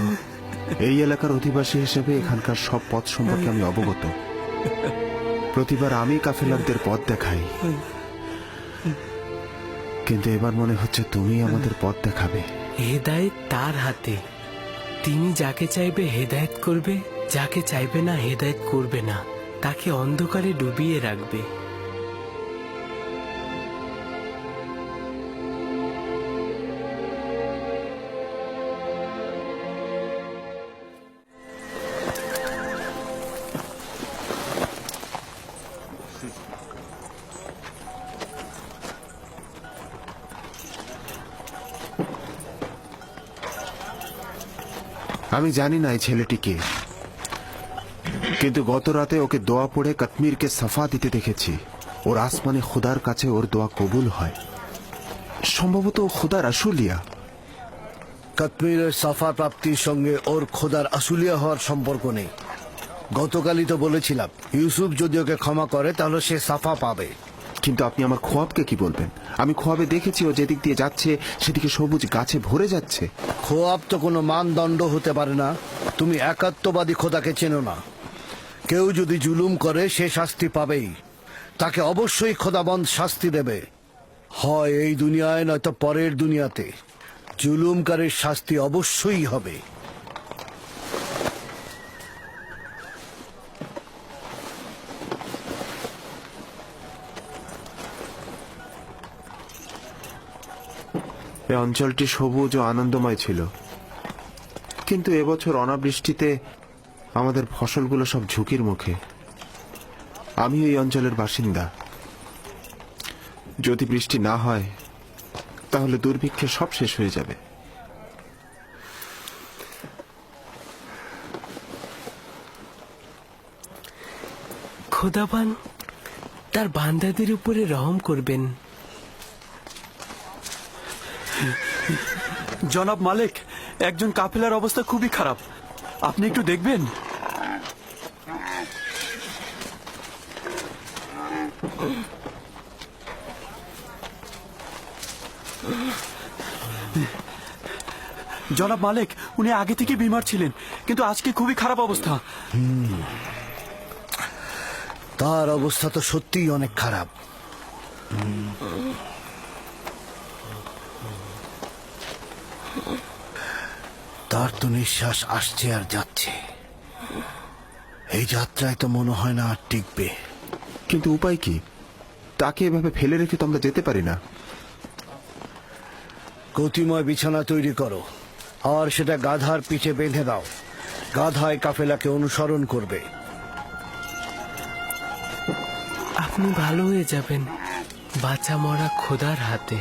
এই এলাকার অধিবাসী হিসেবে এখানকার সব পথ সম্পর্কে আমি অবগত। প্রতিবার আমি কাফেলারদের পথ দেখাই, কিন্তু এবার মনে হচ্ছে তুমি আমাদের পথ দেখাবে। হেদায়েত তার হাতে। তিনি যাকে চাইবে হেদায়েত করবে, যাকে চাইবে না হেদায়েত করবে না, তাকে অন্ধকারে ডুবিয়ে রাখবে। আমি জানি না এই ছেলেটিকে, কিন্তু গত রাতে ওকে দোয়া পড়ে কাশ্মীরকে সাফা দিতে দেখেছি। ওর আসমানে খোদার কাছে ওর দোয়া কবুল হয়। সম্ভবত ও খোদার আশুলিয়া। কাশ্মীরের সাফা প্রাপ্তির সঙ্গে ওর খোদার আশুলিয়া হওয়ার সম্পর্ক নেই। গতকালই তো বলেছিলাম ইউসুফ যদি ওকে ক্ষমা করে তাহলে সে সাফা পাবে। কিন্তু আপনি আমার খোয়াবকে কি বলবেন? আমি খোয়াবে দেখেছি ও যেদিক দিয়ে যাচ্ছে সেদিকে সবুজ গাছে ভরে যাচ্ছে। খোয়াব তো কোনো মানদণ্ড হতে পারে না। তুমি একাত্মবাদী খোদাকে চেনো না। কেউ যদি জুলুম করে সে শাস্তি পাবেই, তাকে অবশ্যই খোদাবন্ধ শাস্তি দেবে, হয় এই দুনিয়ায় নয়তো পরের দুনিয়াতে। জুলুমকারীর শাস্তি অবশ্যই হবে। এই অঞ্চলটি সবুজ ও আনন্দময় ছিল, কিন্তু এবছর অনাবৃষ্টিতে আমাদের ফসলগুলো সব ঝুঁকির মুখে। আমি এই অঞ্চলের বাসিন্দা। যদি বৃষ্টি না হয় তাহলে দুর্ভিক্ষে সব শেষ হয়ে যাবে। খোদাবান তার বান্দাদের উপরে রহম করবেন। জনাব মালিক, একজন কাফেলার অবস্থা খুবই খারাপ, আপনি একটু দেখবেন। জনাব মালিক, উনি আগে থেকে বিমার ছিলেন, কিন্তু আজকে খুবই খারাপ অবস্থা। তার অবস্থা তো সত্যিই অনেক খারাপ। তার তো নিঃশ্বাস আসছে আর যাচ্ছে। এই যাত্রায় তো মনে হয় না আর টিকবে। কিন্তু উপায় কি? তাকে এভাবে ফেলে রেখে তো আমরা যেতে পারি না। গতিময় বিছানা তৈরি করো আর সেটা গাধার পিঠে বেঁধে দাও। গাধায় কাফেলাকে অনুসরণ করবে। আপনি ভালো হয়ে যাবেন, বাঁচা মরা খোদার হাতে।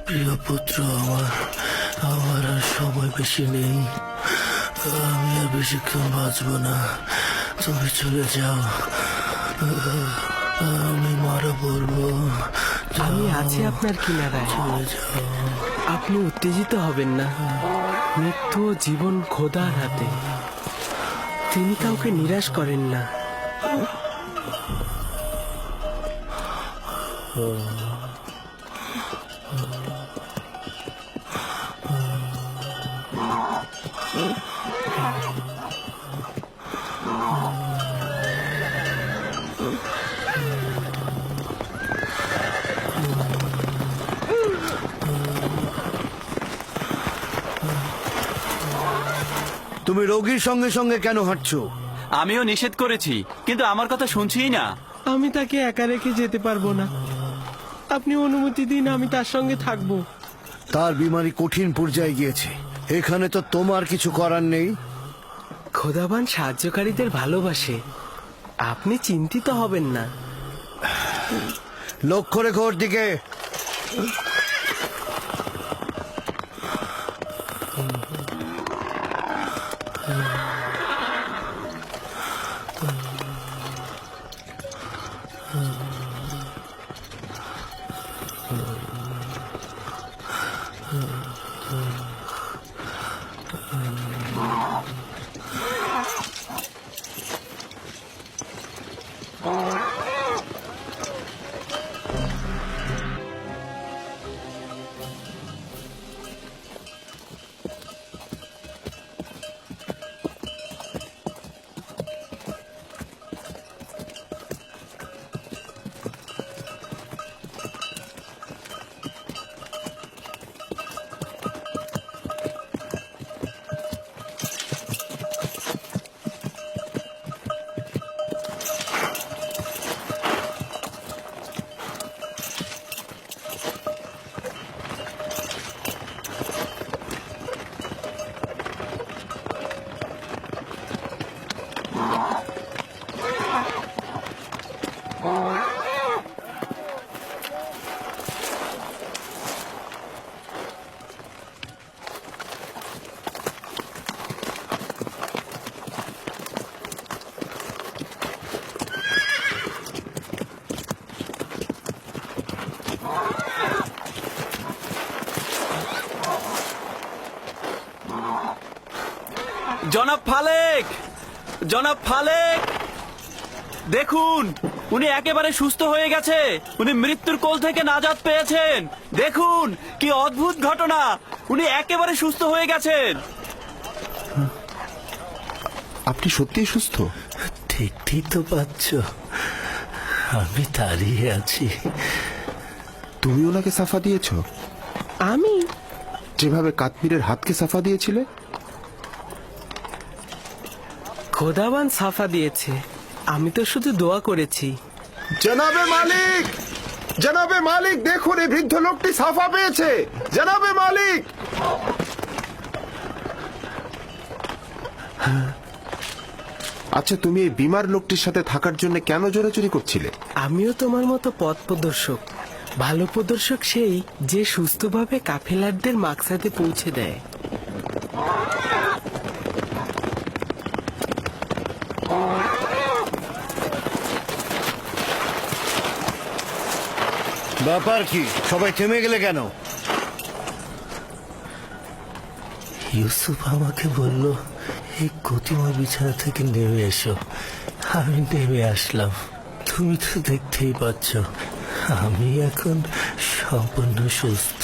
প্রিয় পুত্র আমার, আমার আর সময় বেশি নেই। আমি আর বেশিক্ষণ বাঁচব না। তুমি চলে যাও, আমি মারা পড়বো। আমি আছি আপনার কিনারায়। চলে যাও। আপনি উত্তেজিত হবেন না। মৃত্যু ও জীবন খোদার হাতে, তিনি কাউকে নিরাশ করেন না। তুমি রোগীর সঙ্গে সঙ্গে কেন হাঁটছো? আমিও নিষেধ করেছি, কিন্তু আমার কথা শুনছিই না। আমি তাকে একা রেখে যেতে পারবো না। আপনি অনুমতি দিন, আমি তার সঙ্গে থাকবো। তার বিমারি কঠিন পর্যায়ে গিয়েছে, এখানে তো তোমার কিছু করার নেই। খোদাবান সাহায্যকারীদের ভালোবাসে, আপনি চিন্তিত হবেন না। লক্ষ্য রেখো ওর দিকে। জনাব ফালেক, জনাব ফালেক, দেখুন উনি একেবারে সুস্থ হয়ে গেছে। উনি মৃত্যুর কোল থেকে নাজাত পেয়েছেন। দেখুন কি অদ্ভুত ঘটনা, উনি একেবারে সুস্থ হয়ে গেছেন। আপনি সত্যিই সুস্থ? দেখতেই তো পাচ্ছ, আমি দাঁড়িয়ে আছি। তুমি ওনাকে সাফা দিয়েছ আমি যেভাবে কাশ্মীরের হাতকে সাফা দিয়েছিলে? খোদাবান সাফা দিয়েছে, আমি তো শুধু দোয়া করেছি। জনাবে মালিক, জনাবে মালিক, দেখুন এই বৃদ্ধ লোকটি সাফা পেয়েছে। জনাবে মালিক, আচ্ছা তুমি এই বিমার লোকটির সাথে থাকার জন্য কেন জোরাজুরি করছিলে? আমিও তোমার মতো পথ প্রদর্শক। ভালো প্রদর্শক সেই যে সুস্থভাবে কাফেলারদের মাকসাদে পৌঁছে দেয়। ব্যাপার কি, সবাই থেমে গেলে কেন? ইউসুফ আমাকে বলল এই গতিময় বিছানা থেকে নেমে এসো। আমি নেমে আসলাম। তুমি তো দেখতেই পাচ্ছ আমি এখন সম্পূর্ণ সুস্থ।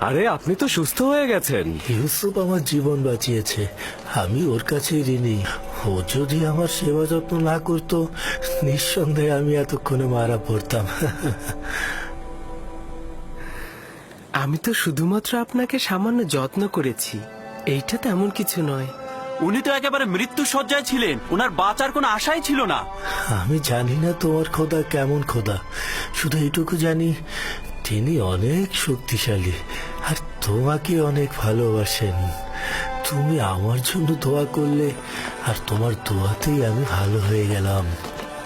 আরে আপনি তো সুস্থ হয়ে গেছেন। ইউসুফ আমার জীবন বাঁচিয়েছে, আমি ওর কাছেই ঋণী। ও যদি আমার সেবা যত্ন না করতো নিঃসন্দেহে আমি এতক্ষণে মারা পড়তাম। আমি তো শুধুমাত্র আপনাকে সামান্য যত্ন করেছি, এইটা তেমন কিছু নয়। উনি তো একেবারে মৃত্যু সজ্জায় ছিলেন, ওনার বাঁচার কোনো আশাই ছিল না। আমি জানি না তোমার খোদা কেমন খোদা, শুধু এইটুকু জানি তিনি অনেক শক্তিশালী আর তোমাকে অনেক ভালোবাসেন। তুমি আমার জন্য দোয়া করলে আর তোমার দোয়াতেই আমি ভালো হয়ে গেলাম।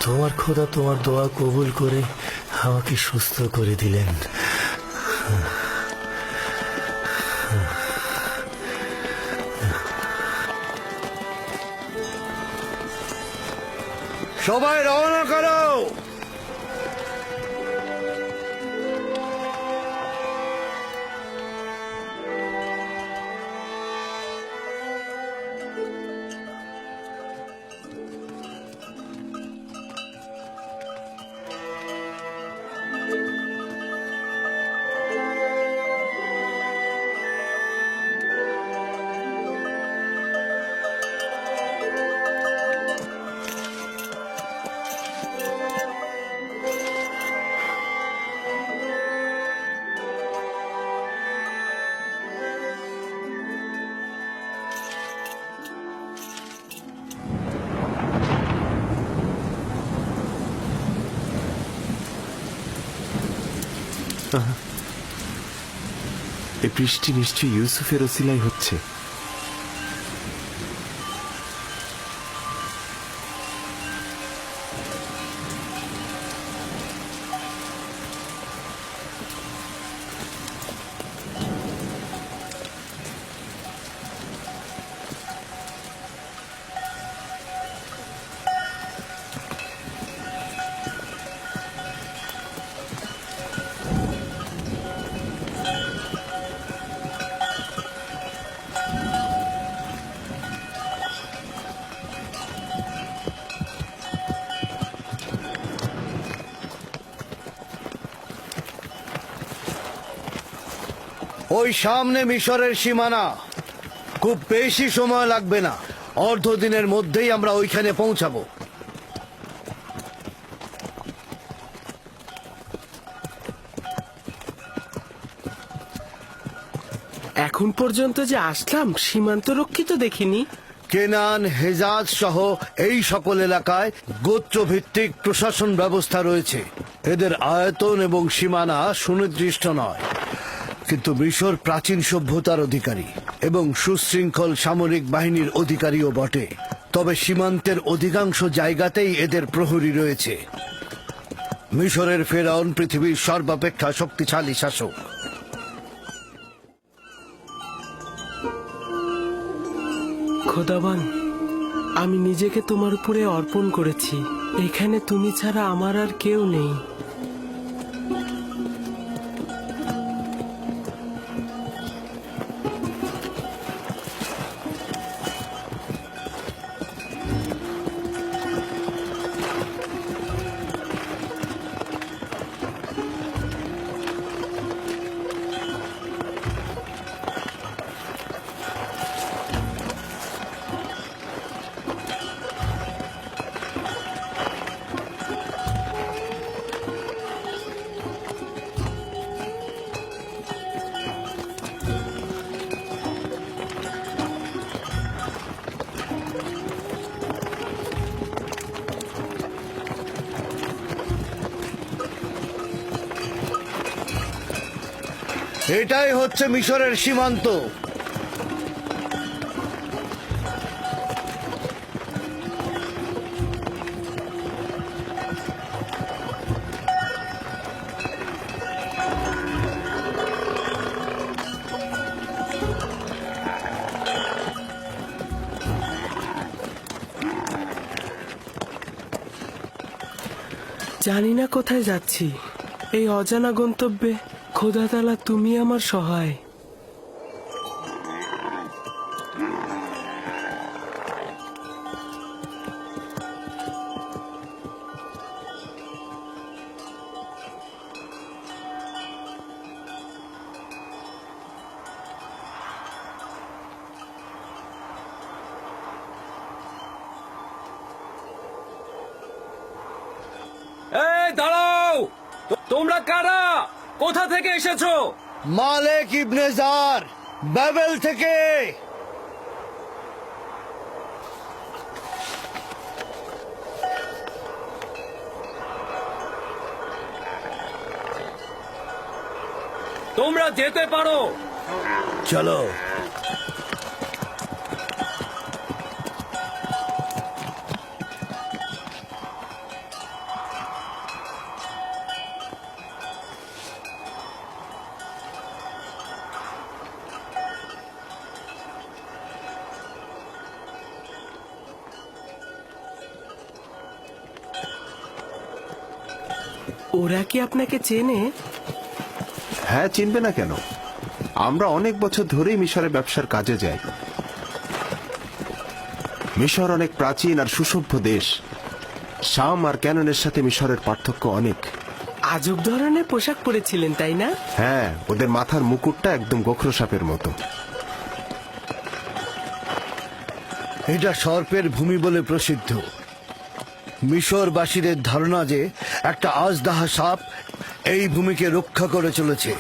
তোমার খোদা তোমার দোয়া কবুল করে আমাকে সুস্থ করে দিলেন। সবাই রওনা করো। এই বৃষ্টি নিশ্চয়ই ইউসুফের ওসিলাই হচ্ছে। ওই সামনে মিশরের সীমানা, খুব বেশি সময় লাগবে না, অর্ধ দিনের মধ্যেই আমরা ওইখানে পৌঁছাবো। এখন পর্যন্ত যে আসলাম সীমান্ত রক্ষিত দেখিনি। কেনান, হেজাজ সহ এই সকল এলাকায় গোত্রভিত্তিক প্রশাসন ব্যবস্থা রয়েছে। এদের আয়তন এবং সীমানা সুনির্দিষ্ট নয়, কিন্তু মিশর প্রাচীন সভ্যতার অধিকারী এবং সুশৃঙ্খল সামরিক বাহিনীর অধিকারীও বটে। তবে সীমান্তের অধিকাংশ জায়গাতেই এদের প্রহরী রয়েছে। মিশরের ফেরাউন পৃথিবীর সর্বাপেক্ষা শক্তিশালী শাসক। খোদাবান, আমি নিজেকে তোমার উপরে অর্পণ করেছি। এখানে তুমি ছাড়া আমার আর কেউ নেই। এটাই হচ্ছে মিশরের সীমান্ত। জানি না কোথায় যাচ্ছি। এই অজানা গন্তব্যে খোদা তাআলা তুমি আমার সহায়। এই দাঁড়াও, তোমরা কারা? কোথা থেকে এসেছো? মালেক ইবনে জার, বাবেল থেকে। তোমরা যেতে পারো। চলো। ওরা কি আপনাকে চেনে? হ্যাঁ, চিনবে না কেন? আমরা অনেক বছর ধরেই মিশরে ব্যবসার কাজে যাই। মিশর অনেক প্রাচীন আর সুসভ্য দেশ। শাম আর ক্যাননের সাথে মিশরের পার্থক্য অনেক। আজব ধরনের পোশাক পরেছিলেন, তাই না? হ্যাঁ, ওদের মাথার মুকুটটা একদম গোখরো সাপের মতো। এটা সর্পের ভূমি বলে প্রসিদ্ধ। মিশরবাসীদের ধারণা যে একটা আজদাহা সাপ এই ভূমিকে রক্ষা করে চলেছে।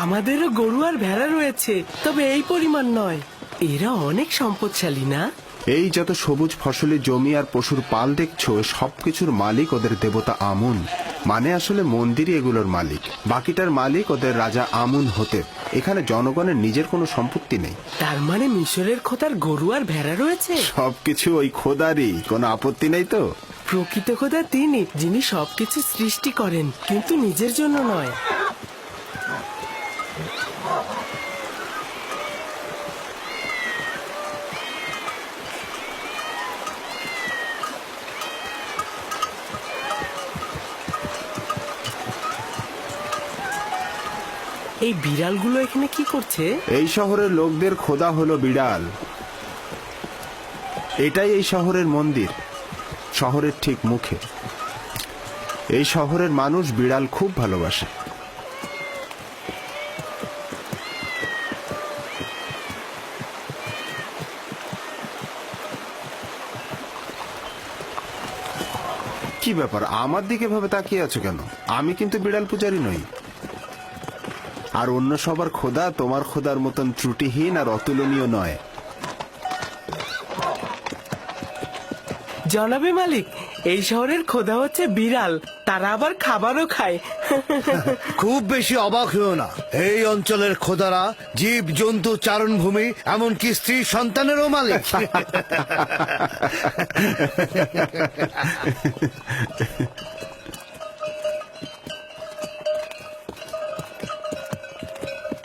আমাদেরও গরু আর ভেড়া রয়েছে, তবে এই পরিমাণ নয়। এরা অনেক সম্পদশালী, না? এই যত সবুজ ফসলি জমি আর পশুর পাল দেখছো, সবকিছুর মালিক ওদের দেবতা আমুন। মানে আসলে মন্দিরই এগুলোর মালিক। বাকিটার মালিক ওদের রাজা আমুন হতে। এখানে জনগণের নিজের কোনো সম্পত্তি নেই। তার মানে মিশরের খোদার গরু আর ভেড়া রয়েছে? সবকিছু ওই খোদারই, কোনো আপত্তি নেই তো? প্রকৃত খোদা তিনি, যিনি সবকিছু সৃষ্টি করেন, কিন্তু নিজের জন্য নয়। এই বিড়ালগুলো এখানে কি করছে? এই শহরের লোকদের খোদা হলো বিড়াল। এটাই এই শহরের মন্দির, শহরের ঠিক মুখে। এই শহরের মানুষ বিড়াল খুব ভালোবাসে। কি ব্যাপার, আমার দিকে ভাবে তাকিয়ে আছো কেন? আমি কিন্তু বিড়াল পূজারী নই। আর অন্য সবার খোদা তোমার খোদার মতন ত্রুটিহীন আর অতুলনীয় নয়। জনাবে মালিক, এই শহরের খোদা হচ্ছে বিড়াল, তারা আবার খাবারও খায়। খুব বেশি অবাক হয়েও না, এই অঞ্চলের খোদারা জীব জন্তু চারণভূমি এমনকি স্ত্রী সন্তানেরও মালিক।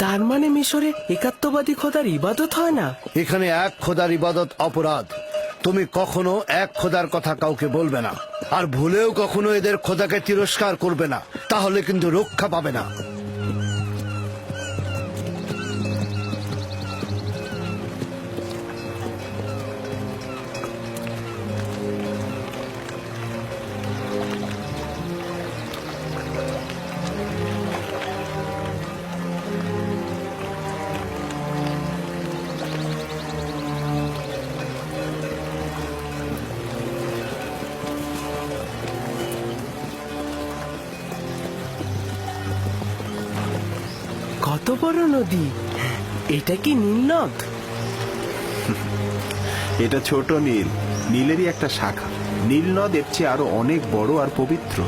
তার মানে মিশরে একাত্মবাদী খোদার ইবাদত হয় না? এখানে এক খোদার ইবাদত অপরাধ। তুমি কখনো এক খোদার কথা কাউকে বলবে না, আর ভুলেও কখনো এদের খোদাকে তিরস্কার করবে না, তাহলে কিন্তু রক্ষা পাবে না। কত বড় নদী! এটা কি নীল নদ? এটা ছোট নীল, নীলেরই একটা শাখা। নীল নদ এর চেয়ে আরো অনেক বড় আর পবিত্র।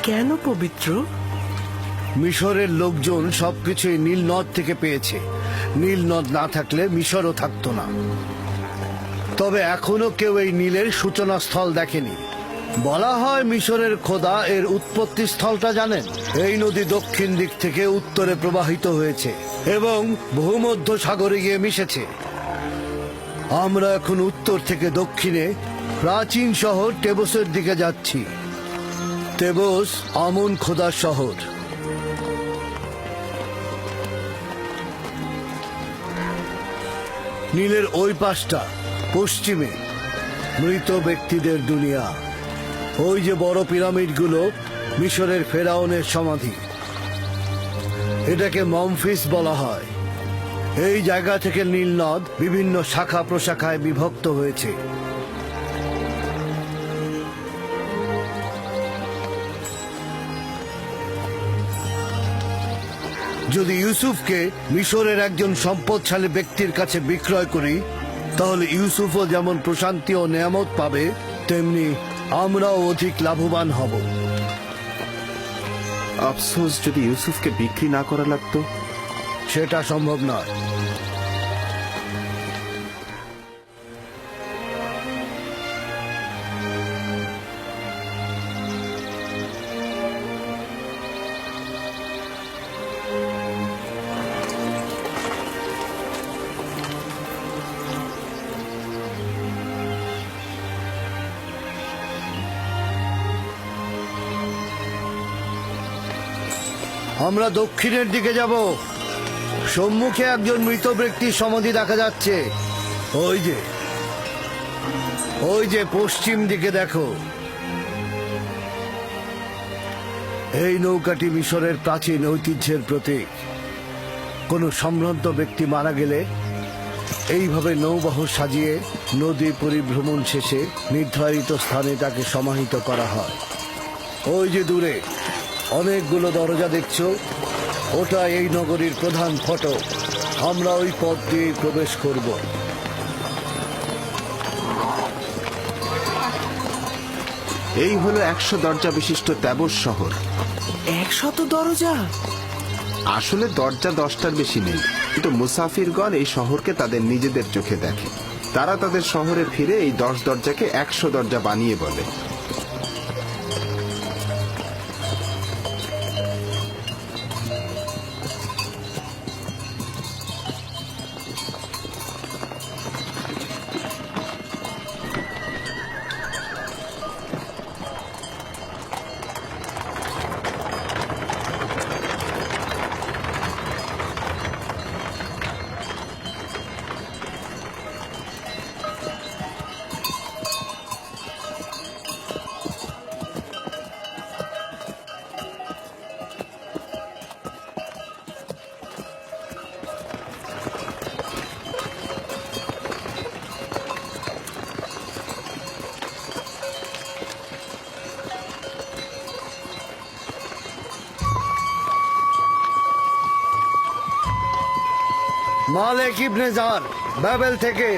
কেন পবিত্র? মিশরের লোকজন সবকিছুই নীল নদ থেকে পেয়েছে। নীল নদ না থাকলে মিশরও থাকতো না। তবে এখনো কেউ এই নীলের সূচনা স্থল দেখেনি। বলা হয় মিশরের খোদা এর উৎপত্তি স্থলটা জানেন। এই নদী দক্ষিণ দিক থেকে উত্তরে প্রবাহিত হয়েছে এবং ভূমধ্য সাগরে গিয়ে মিশেছে। আমরা এখন উত্তর থেকে দক্ষিণে প্রাচীন শহর টেবসের দিকে যাচ্ছি। তেবস আমন খোদার শহর। নীলের ওই পাশটা পশ্চিমে মৃত ব্যক্তিদের দুনিয়া। ওই যে বড় পিরামিডগুলো মিশরের ফেরাউনের সমাধি। এটাকে মমফিস বলা হয়। এই জায়গা থেকে নীল নদ বিভিন্ন শাখা প্রশাখায় বিভক্ত হয়েছে। যদি ইউসুফকে মিশরের একজন সম্পদশালী ব্যক্তির কাছে বিক্রয় করি, তাহলে ইউসুফও যেমন প্রশান্তি ও নেয়ামত পাবে, তেমনি আমরাও অধিক লাভবান হব। আফসোস, যদি ইউসুফকে বিক্রি না করা লাগতো। সেটা সম্ভব নয়। আমরা দক্ষিণের দিকে যাব। সম্মুখে একজন মৃত ব্যক্তির সমাধি দেখা যাচ্ছে। ওই যে পশ্চিম দিকে দেখো। এই নৌকাটি মিশরের প্রাচীন ঐতিহ্যের প্রতীক। কোনো সম্ভ্রান্ত ব্যক্তি মারা গেলে এইভাবে নৌবাহর সাজিয়ে নদী পরিভ্রমণ শেষে নির্ধারিত স্থানে তাকে সমাহিত করা হয়। ওই যে দূরে অনেকগুলো দরজা দেখছো, ওটা এই নগরীর প্রধান ফটক। আমরা ওই পথ দিয়ে প্রবেশ করব। এই হলো 100 দরজা বিশিষ্ট তেবস শহর। 100 দরজা? আসলে দরজা 10টার বেশি নেই, কিন্তু মুসাফিরগণ এই শহরকে তাদের নিজেদের চোখে দেখে। তারা তাদের শহরে ফিরে এই 10 দরজাকে 100 দরজা বানিয়ে বলে। মালিক ইবনে জার, বাবেল থেকে।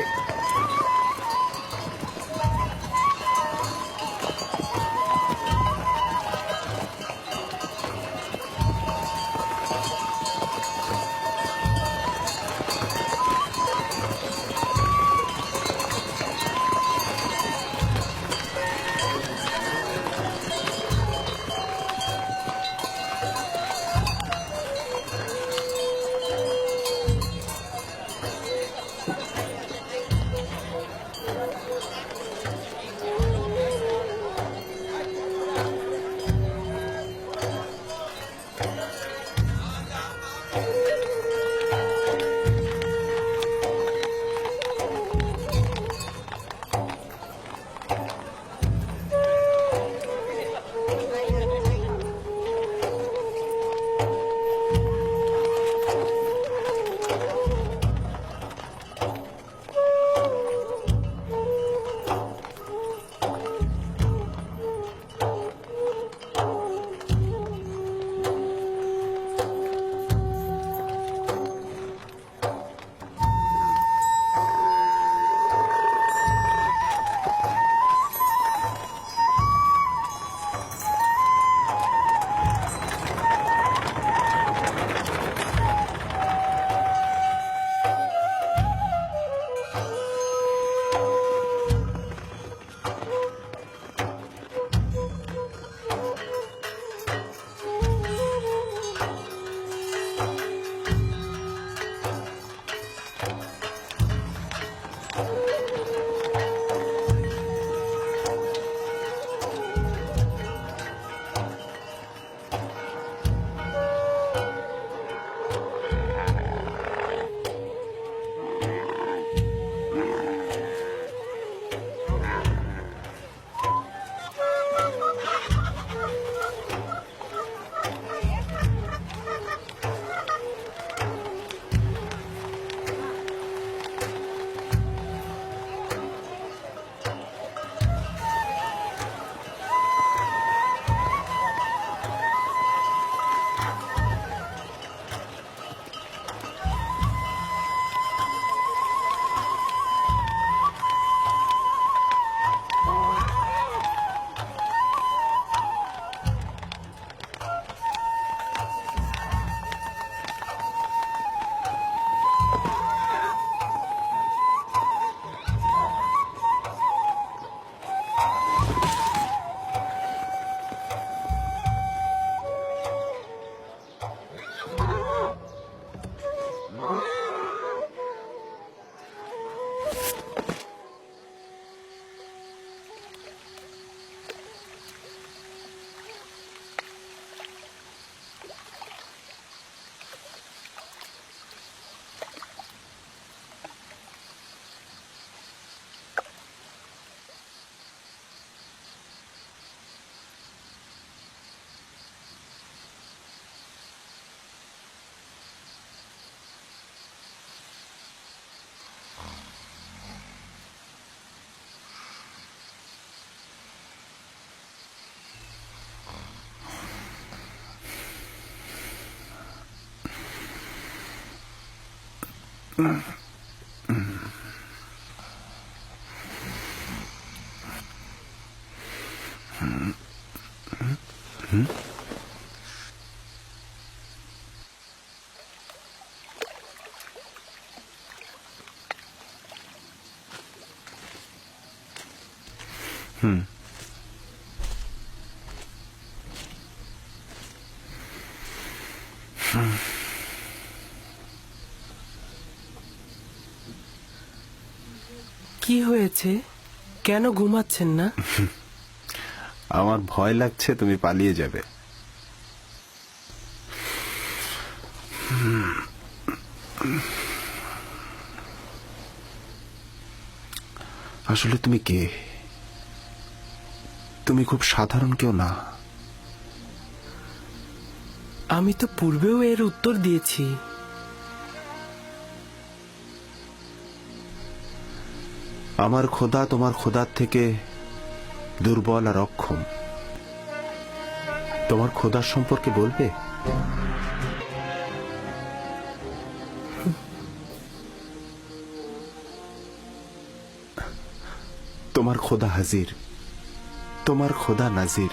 কি হয়েছে? কেন ঘুমাচ্ছেন না? আমার ভয় লাগছে তুমি পালিয়ে যাবে। আসলে তুমি কে? তুমি খুব সাধারণ কেউ না। আমি তো পূর্বেও এর উত্তর দিয়েছি। আমার খোদা তোমার খোদার থেকে দুর্বল আর অক্ষম। তোমার খোদার সম্পর্কে বলবে? তোমার খোদা হাজির, তোমার খোদা নাজির।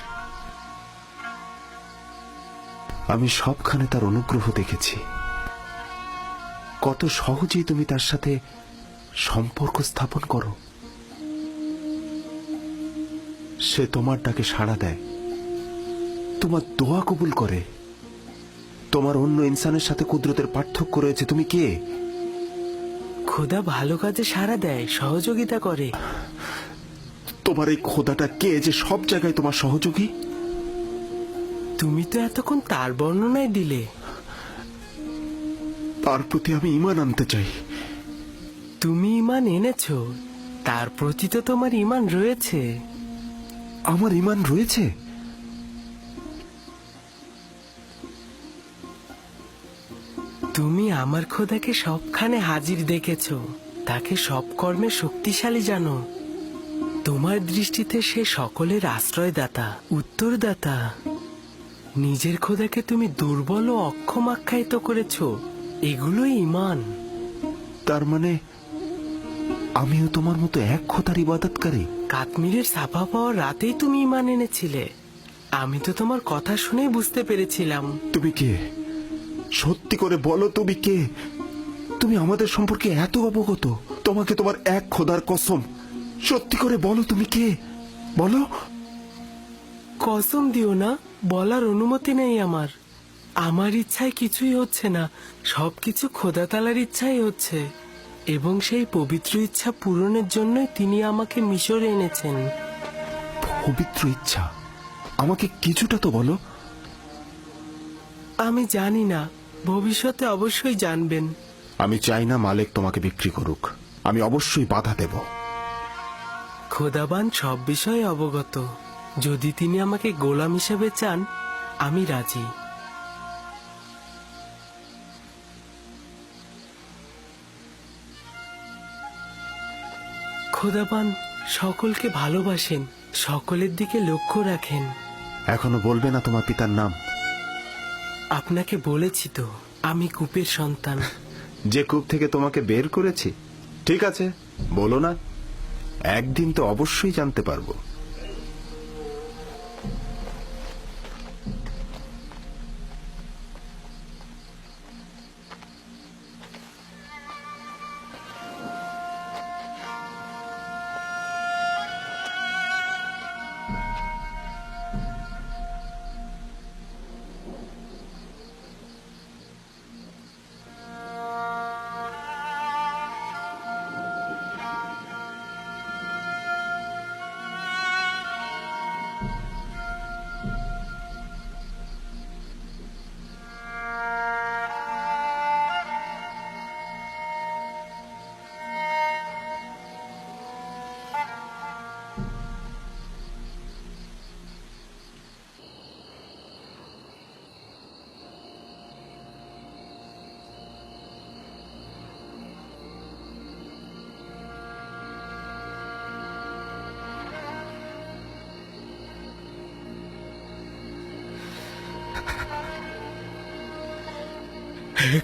আমি সবখানে তার অনুগ্রহ দেখেছি। কত সহজেই তুমি তার সাথে সম্পর্ক স্থাপন করো। সে তোমার ডাকে সাড়া দেয়, তোমার দোয়া কবুল করে। তোমার অন্য ইনসানের সাথে কুদরতের পার্থক্য রয়েছে। তুমি কে? খোদা ভালো কাজে সাড়া দেয়, সহযোগিতা করে। তোমার এই খোদাটা কে যে সব জায়গায় তোমার সহযোগী? তুমি তো এতক্ষণ তার বর্ণনাই দিলে। তার প্রতি আমি ঈমান আনতে চাই। তুমি ঈমান এনেছো, তার প্রতি তো তোমার ঈমান রয়েছে। আমার ঈমান রয়েছে? তুমি আমার খোদাকে সবখানে হাজির দেখেছো, তাকে সব কর্মে শক্তিশালী জানো। তোমার দৃষ্টিতে সে সকলের আশ্রয়দাতা, উত্তরদাতা। নিজের খোদাকে তুমি দুর্বল ও অক্ষম আখ্যায়িত করেছো, এগুলোই ঈমান। তার মানে আমিও তোমার মতো এক খোদার ইবাদতকারী? কাশ্মীরের সাফা পাওয়ার রাতেই তুমি ঈমান এনেছিলে। আমি তো তোমার কথা শুনেই বুঝতে পেরেছিলাম। তুমি কে? সত্যি করে বলো, তুমি কে? তুমি আমাদের সম্পর্কে এত অবগত? তোমাকে তোমার এক খোদার কসম, সত্যি করে বলো তুমি কে? বলো। কসম দিও না, বলার অনুমতি নেই আমার। আমার ইচ্ছায় কিছুই হচ্ছে না, সবকিছু খোদা তাআলার ইচ্ছাই হচ্ছে। এবং সেই পবিত্র ইচ্ছা পূরণের জন্যই তিনি আমাকে মিশরে এনেছেন। পবিত্র ইচ্ছা? আমাকে কিছুটা তো বলো। আমি জানি না, ভবিষ্যতে অবশ্যই জানবেন। আমি চাই না মালিক তোমাকে বিক্রি করুক। আমি অবশ্যই বাধা দেব। খোদাবান সব বিষয়ে অবগত। যদি তিনি আমাকে গোলাম হিসেবে চান, আমি রাজি। খোদাবান সকলকে ভালোবাসেন, সকলের দিকে লক্ষ্য রাখেন। এখনো বলবে না তোমার পিতার নাম? আপনাকে বলেছি তো, আমি কূপের সন্তান। যে কূপ থেকে তোমাকে বের করেছি? ঠিক আছে, বলো না। একদিন তো অবশ্যই জানতে পারবো।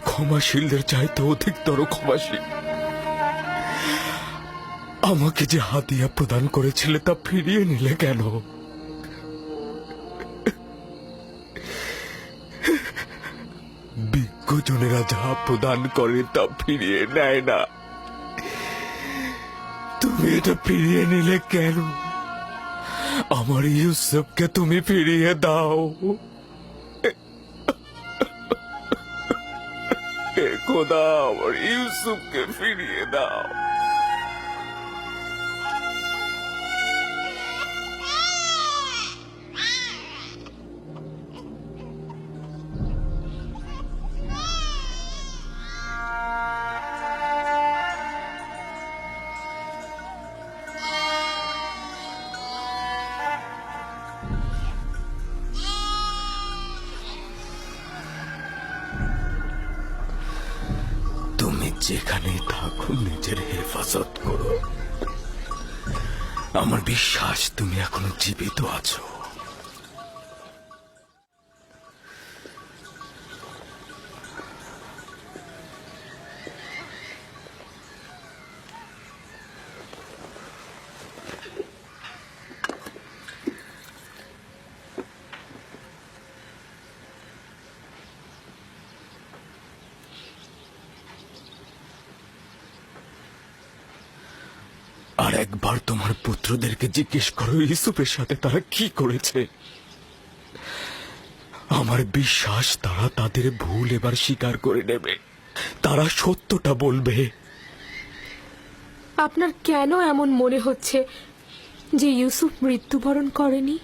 ক্ষমাশীলদের চাইতে অধিকতর ক্ষমাশীল। আমাকে যে হাদিয়া প্রদান করেছিলে তা ফিরিয়ে নিলে কেন? বিজ্ঞজনেরা যা প্রদান করে তা ফিরিয়ে নেয় না, তুমি এটা ফিরিয়ে নিলে কেন? আমার ইউসুফকে তুমি ফিরিয়ে দাও। হে খোদা, আমার ইউসুফকে ফিরিয়ে দাও। যেখানেই থাকো নিজের হেফাজত করো। আমার বিশ্বাস তুমি এখনো জীবিত আছো। একবার তোমার পুত্রদেরকে জিজ্ঞেস করো ইউসুফের সাথে তারা কি করেছে। আমার বিশ্বাস তারা তাদের ভুল এবার স্বীকার করে নেবে, তারা সত্যটা বলবে। আপনার কেন এমন মনে হচ্ছে যে ইউসুফ মৃত্যুবরণ করেনি?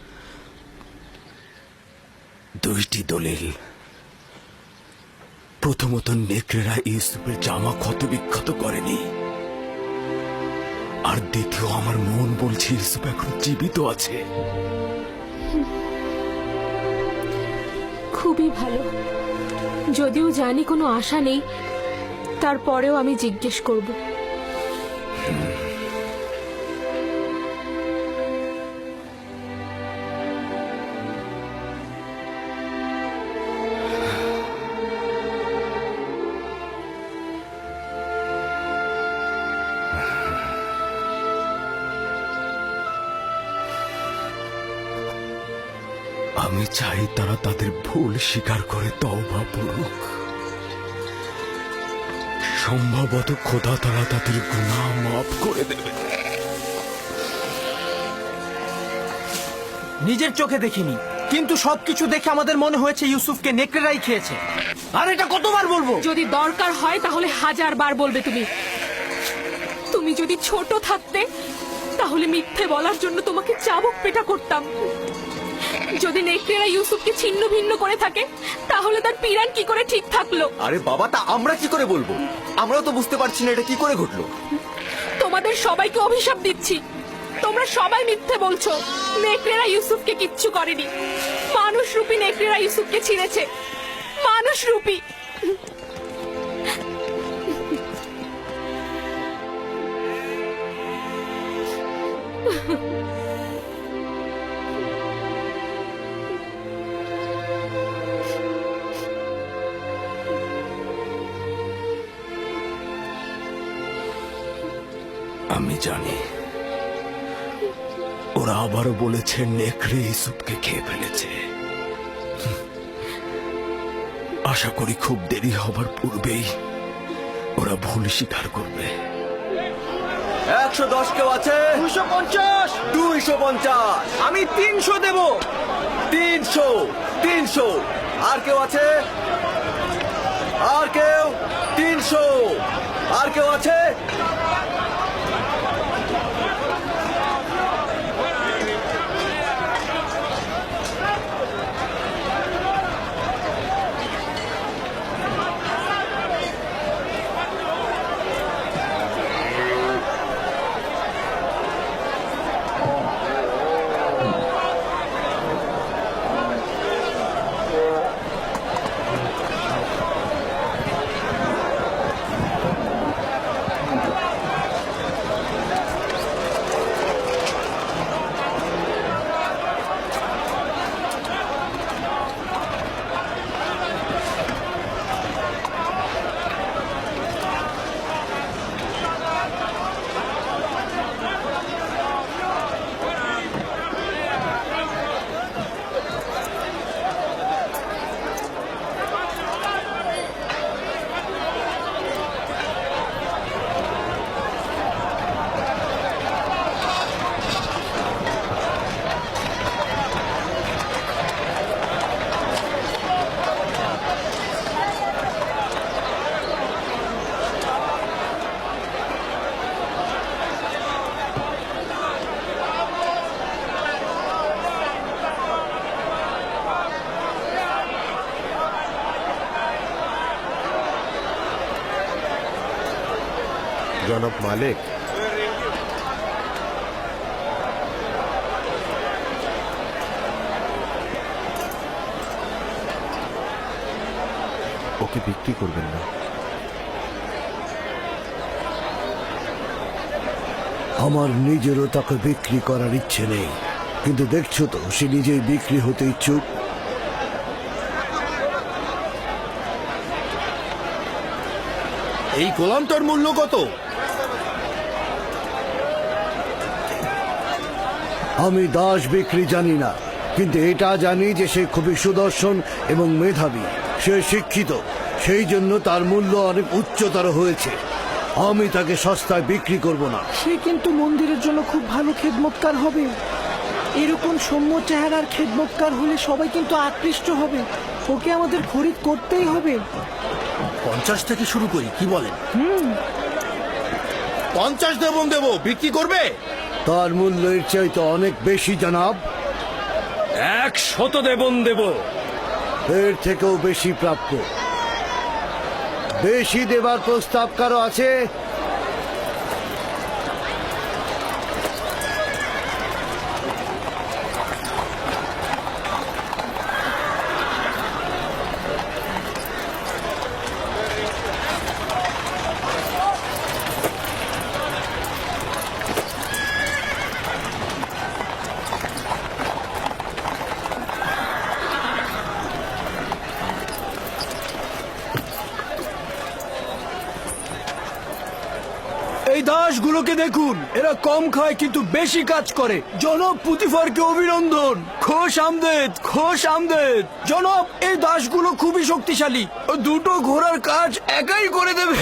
দুইটি দলিল। প্রথমত, নেকড়েরা ইউসুফের জামা ক্ষত বিক্ষত করেনি, আর দ্বিতীয়, আমার মন বলছে ইউসুফ এখন জীবিত আছে। খুবই ভালো। যদিও জানি কোনো আশা নেই, তারপরেও আমি জিজ্ঞেস করব। আমি চাই তারা তাদের ভুল স্বীকার করে তওবা করুক। সম্ভবত খোদা তারা তাদের গুনাহ মাফ করে দেবে। নিজের চোখে দেখিনি, কিন্তু সবকিছু দেখে আমাদের মনে হয়েছে ইউসুফকে নেকড়েরাই খেয়েছে। আর এটা কতবার বলবো? যদি দরকার হয় তাহলে 1000 বার বলবে তুমি। তুমি যদি ছোট থাকতে তাহলে মিথ্যে বলার জন্য তোমাকে চাবুক পেটা করতাম। যদি নেকড়েরা ইউসুফকে ছিন্ন ভিন্ন করে থাকে তাহলে তার পিরান কি করে ঠিক থাকলো? আরে বাবা, তা আমরা কি করে বলবো? আমরাও তো বুঝতে পারছি না এটা কি করে ঘটলো। তোমাদের সবাইকে অভিশাপ দিচ্ছি, তোমরা সবাই মিথ্যে বলছো। নেকড়েরা ইউসুফকে কিচ্ছু করেনি। মানুষরূপী নেকড়েরা ইউসুফকে ছিঁড়েছে, মানুষরূপী। আমি জানি ওরা আবারও বলেছে নেকড়ে ইউসুফকে খেয়ে ফেলেছে। আশা করি খুব দেরি হবার পূর্বেই ওরা ভুল স্বীকার করবে। 110 কেউ আছে? 250। 250। আমি 300 দেব। 300। 300। আর কেউ আছে? আর কেউ? 300। আর কেউ আছে? জনাব মালিক, ওকে বিক্রি করবেন না। আমার নিজেরও তাকে বিক্রি করার ইচ্ছে নেই, কিন্তু দেখছো তো সে নিজেই বিক্রি হতে ইচ্ছুক। এই গোলামটার মূল্য কত? আমি দাস বিক্রি জানি না, কিন্তু এটা জানি যে সে খুবই সুদর্শন এবং মেধাবী। সে শিক্ষিত, সেই জন্য তার মূল্য অনেক উচ্চতর হয়েছে। আমি তাকে সস্তায় বিক্রি করব না। সে কিন্তু মন্দিরের জন্য খুব ভালো খেদমতকার হবে। এরকম সৌম্য চেহারার খেদমতকার হলে সবাই কিন্তু আকৃষ্ট হবে। ওকে আমাদের খরিদ করতেই হবে। 50 থেকে শুরু করি, কি বলেন? 50 দেব, বিক্রি করবে? তার মূল্য এর চাইতে অনেক বেশি জনাব। 100 দেবন দেব। এর থেকেও বেশি প্রাপ্য। বেশি দেবার প্রস্তাব কারো আছে? এই দাসগুলোকে দেখুন, এরা কম খায় কিন্তু বেশি কাজ করে। জনাব পুতিফারকে অভিনন্দন। খোশ আমদেদ, খোশ আমদেদ। জনাব, এই দাসগুলো খুবই শক্তিশালী। দুটো ঘোড়ার কাজ একাই করে দেবে।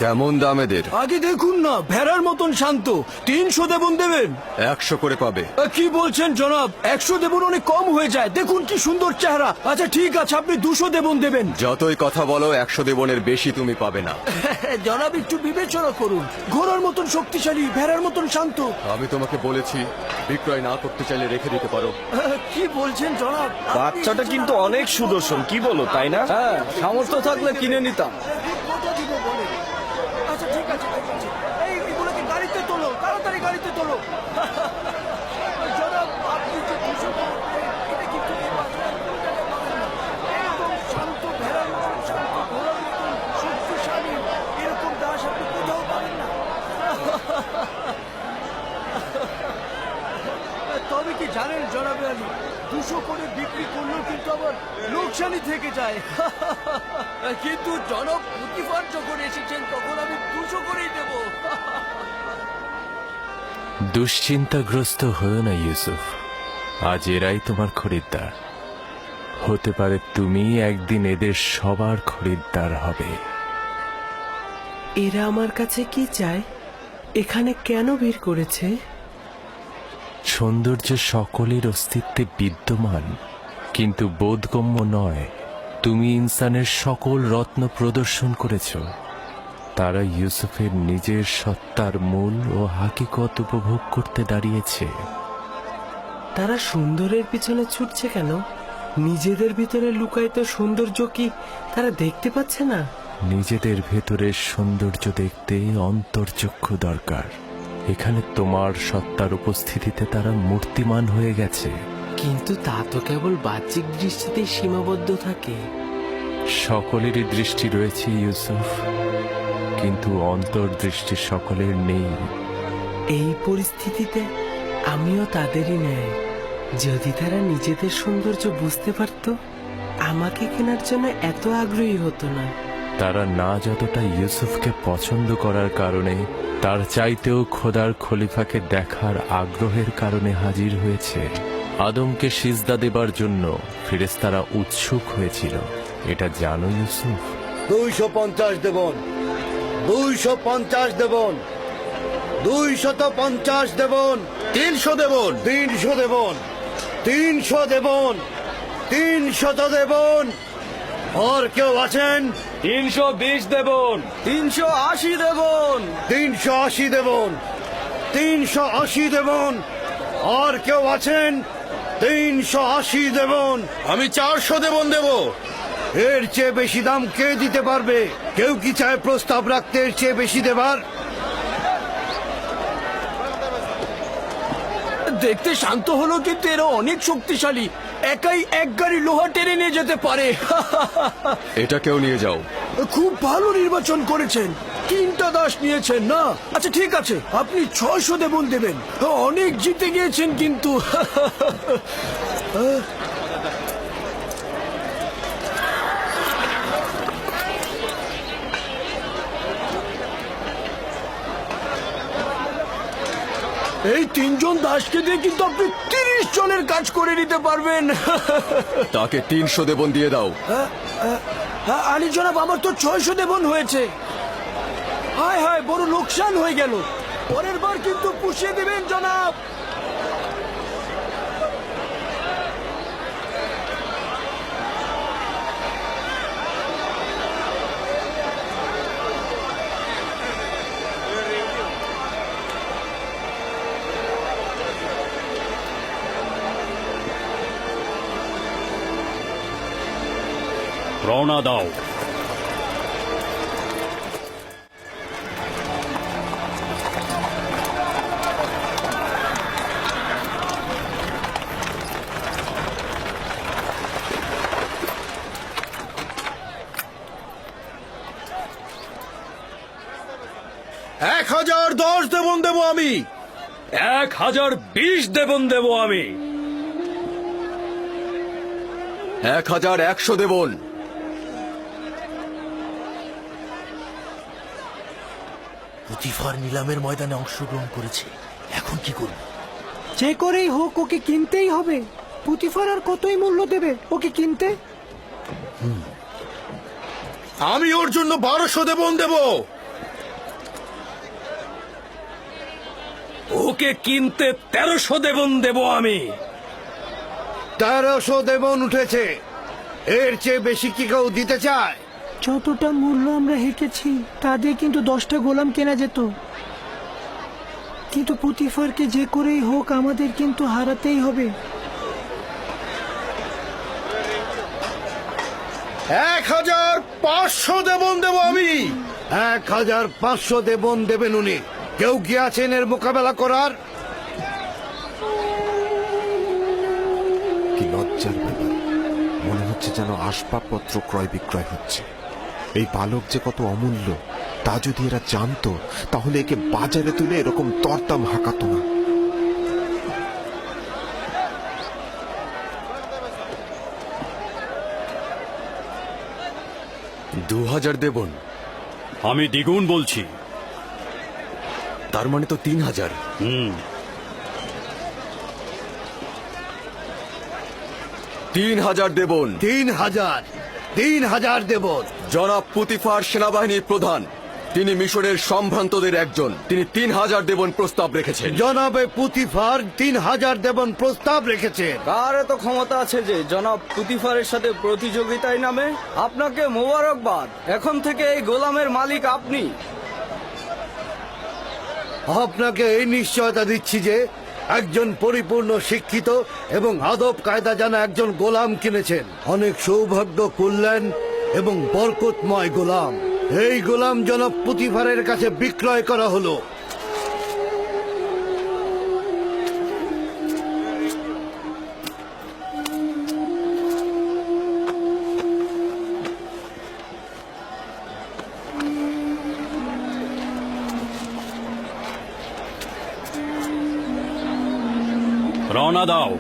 কেমন দাম এদের? আগে দেখুন না, ভেড়ার মতন শান্ত। 300 দেবন দেবেন? 100 করে পাবে। কি বলছেন জনাব? 100 দেবন অনেক কম হয়ে যায়। দেখুন কি সুন্দর চেহারা। আচ্ছা ঠিক আছে, আপনি 200 দেবন দেবেন। যতই কথা বলো, 100 দেবনের বেশি তুমি পাবে না। জনাব একটু বিবেচনা করুন। ঘোড়ার মতন শক্তিশালী, ভেড়ার মতন শান্ত। আমি তোমাকে বলেছি, বিক্রয় না করতে চাইলে রেখে দিতে পারো। কি বলছেন জনাব? বাচ্চাটা কিন্তু অনেক সুদর্শন, কি বলো, তাই না? হ্যাঁ, সামর্থ্য থাকলে কিনে নিতাম। কত দিব বলে? আচ্ছা ঠিক আছে, ঠিক আছে। এই এগুলোকে গাড়িতে তোলো, তাড়াতাড়ি গাড়িতে তোলো। জনাব, আপনি যে 200 করবেন, এটা কিন্তু এই বাজারে কোনো জায়গায় পাবেন না। একদম শান্ত, ভেড়ার মতন শান্ত, ঘোড়ার মতন শক্তিশালী। এরকম দাস আপনি কোথাও পাবেন না। তবে কি জানেন জনাবে আলী, 200 করে বিক্রি করলেও কিন্তু আবার লোকসানি থেকে যায়। কিন্তু জনক পুতিফার যখন এসেছেন তখন আমি 200 করেই দেব। দুশ্চিন্তাগ্রস্ত হয়েও না ইউসুফ, আজ এরাই তোমার খরিদ্দার। হতে পারে তুমি একদিন এদের সবার খরিদ্দার হবে। এরা আমার কাছে কি চায়? এখানে কেন ভিড় করেছে? সৌন্দর্য সকলের অস্তিত্বে বিদ্যমান, কিন্তু বোধগম্য নয়। তুমি ইনসানের সকল রত্ন প্রদর্শন করেছ। তারা ইউসুফের নিজের সত্তার মূল ও হাকিকত উপভোগ করতে দাঁড়িয়েছে। তারা সুন্দরের পিছনে ছুটছে কেন? নিজেদের ভিতরে লুকায়িত সৌন্দর্য কি তারা দেখতে পাচ্ছে না? নিজেদের ভেতরের সৌন্দর্য দেখতে অন্তর্চক্ষু দরকার। এখানে তোমার সত্তার উপস্থিতিতে তারা মূর্তিমান হয়ে গেছে। কিন্তু তা তো কেবল বাহ্যিক দৃষ্টিতেই সীমাবদ্ধ থাকে। সকলেরই দৃষ্টি রয়েছে ইউসুফ, কিন্তু অন্তর্দৃষ্টি সকলের নেই। এই পরিস্থিতিতে আমিও তাদেরই ন্যায়। যদি তারা নিজেদের সৌন্দর্য বুঝতে পারত, আমাকে কেনার জন্য এত আগ্রহী হতো না। তারা না যতটা ইউসুফকে পছন্দ করার কারণে, তার চাইতেও খোদার খলিফাকে দেখার আগ্রহের কারণে হাজির হয়েছে। আদমকে সিজদা দেবার জন্য ফেরেশতারা উৎসুক হয়েছিল, এটা জানো ইউসুফ? 250 দেবন, 250 দেবন, 250 দেবন, 300 দেবন, 300 দেবন, 300 দেবন, 300 দেবন। আর কেউ আছেন? 320 দেবন। 380 দেবন। 380 দেবন, 380 দেবন। আর কেউ আছেন? 380 দেবন। আমি 400 দেবন দেব। এর চেয়ে বেশি দাম কে দিতে পারবে? কেউ কি চায় প্রস্তাব রাখতে এর চেয়ে বেশি দেবার? দেখতে শান্ত হলো কিন্তু এরা অনেক শক্তিশালী। একাই এক গাড়ি লোহা টেনে নিয়ে যেতে পারে। এটা কেউ নিয়ে যাও। খুব ভালো নির্বাচন করেছেন। 3টা দাস নিয়েছেন না? আচ্ছা ঠিক আছে, আপনি 600 দেবন দেবেন। অনেক জিতে গিয়েছেন কিন্তু। এই 3 জন দাসকে দিয়ে কিন্তু আপনি 30 জনের কাজ করে নিতে পারবেন। তাকে 300 দেবন দিয়ে দাও। আলী জনাব, আমার তো 600 দেবন হয়েছে। হায় হায়, বড় লোকসান হয়ে গেল। পরের বার কিন্তু পুষিয়ে দিবেন জনাব। রওনা দাও। এক 1010 দেবন দেব আমি। 1020 দেবন দেব আমি। 1100 দেবন। পুতিফার নিলামের ময়দানে অংশগ্রহণ করেছে, এখন কি করব? যে করেই হোক ওকে কিনতেই হবে। পুতিফার আর কতই মূল্য দেবে ওকে কিনতে? আমি ওর জন্য 1200 দেবন দেব। ওকে কিনতে 1300 দেবন দেব আমি। 1300 দেবন উঠেছে। এর চেয়ে বেশি কি কেউ দিতে চায়? যতটা মূল্য আমরা হেঁকেছি তা দিয়ে কিন্তু 10টা গোলাম কেনা যেত। কিন্তু পুতিফারকে যে করেই হোক আমাদের কিন্তু হারাতেই হবে। 1500 দেবন দেব আমি। 1500 দেবন দেবেন উনি। কেউ কি আছেন এর মোকাবেলা করার? কি লজ্জার ব্যাপার, মনে হচ্ছে যেন আসবাবপত্র ক্রয় বিক্রয় হচ্ছে। এই বালক যে কত অমূল্য তা যদি এরা জানতো তাহলে একে বাজারে তুলে এরকম দরদাম হাঁকাতো না। $2000 দেবন। আমি দ্বিগুণ বলছি। তার মানে তো 3000। 3000 দেবন। 3000 দেবন। জনাব পুতিফার সেনাবাহিনীর প্রধান, তিনি মিশরের সম্ভ্রান্তদের একজন। তিনি 3000 দেবন প্রস্তাব রেখেছেন। জনাবে পুতিফার 3000 দেবন প্রস্তাব রেখেছে। কার এত ক্ষমতা আছে যে জনাব পুতিফারের সাথে প্রতিযোগিতায় নামে? আপনাকে মোবারকবাদ, এখন থেকে এই গোলামের মালিক আপনি। আপনাকে এই নিশ্চয়তা দিচ্ছি যে একজন পরিপূর্ণ শিক্ষিত এবং আদব কায়দা জানা একজন গোলাম কিনেছেন। অনেক সৌভাগ্য, কল্যাণ এবং বরকতময় গোলাম। এই গোলাম জনাব পুতিফারের কাছে বিক্রয় করা হলো। রওনা দাও।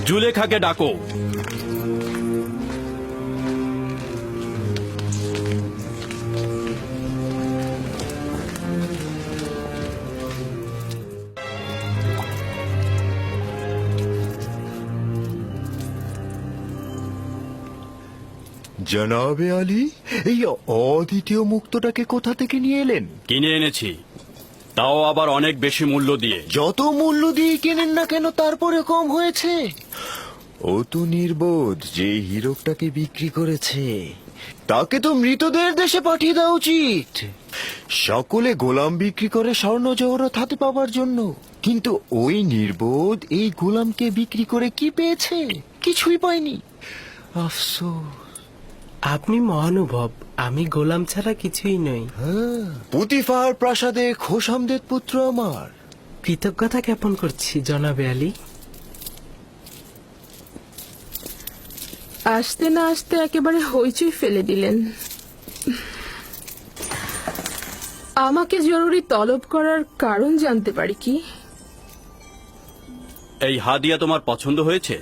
জুলেখাকে ডাকো। জনাবে আলী, এই অদ্বিতীয় মুক্তটাকে কোথা থেকে নিয়ে এলেন? কিনে এনেছি, তাও আবার অনেক বেশি মূল্য দিয়ে। যত মূল্য দিয়ে কেনেন না কেন, তারপরে কম হয়েছে। ও তো নির্বোধ যে হীরকটাকে বিক্রি করেছে। তাকে তো মৃতদের দেশে পাঠিয়ে দেওয়া উচিত। সকলে গোলাম বিক্রি করে স্বর্ণ জহরত হাতে পাবার জন্য, কিন্তু ওই নির্বোধ এই গোলামকে বিক্রি করে কি পেয়েছে? কিছুই পায়নি। আফসোস। আপনি মহানুভব, আমি গোলাম ছাড়া কিছুই নই। পুতিফার প্রাসাদে খোশামদের পুত্র আমার। কৃতজ্ঞতা জ্ঞাপন করছি জনাবে আলী। আসতে না আসতে একেবারে হইচই ফেলে দিলেন। আমাকে জরুরি তলব করার কারণ জানতে পারি কি? এই হাদিয়া তোমার পছন্দ হয়েছে?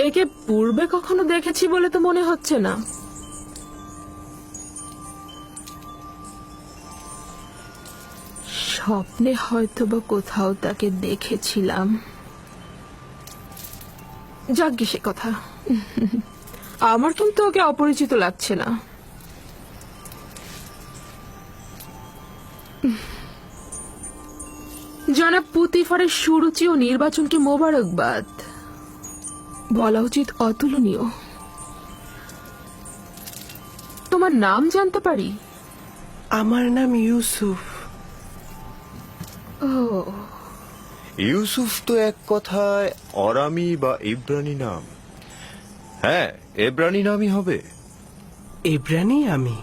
একে পূর্বে কখনো দেখেছি বলে তো মনে হচ্ছে না। স্বপ্নে হয়তো বা কোথাও তাকে দেখেছিলাম। যাজ্ঞে সে কথা। আমার কিন্তু ওকে অপরিচিত লাগছে না। জনাব পুতিফারের সুরুচি ও নির্বাচনকে মোবারকবাদ। বলা উচিত অতুলনীয়। তোমার নাম জানতে পারি? আমার নাম ইউসুফ। ও, ইউসুফ তো এক কথায় অরামি বা ইব্রানি নাম। হ্যাঁ, এব্রানি নামই হবে। ইব্রানি আমি।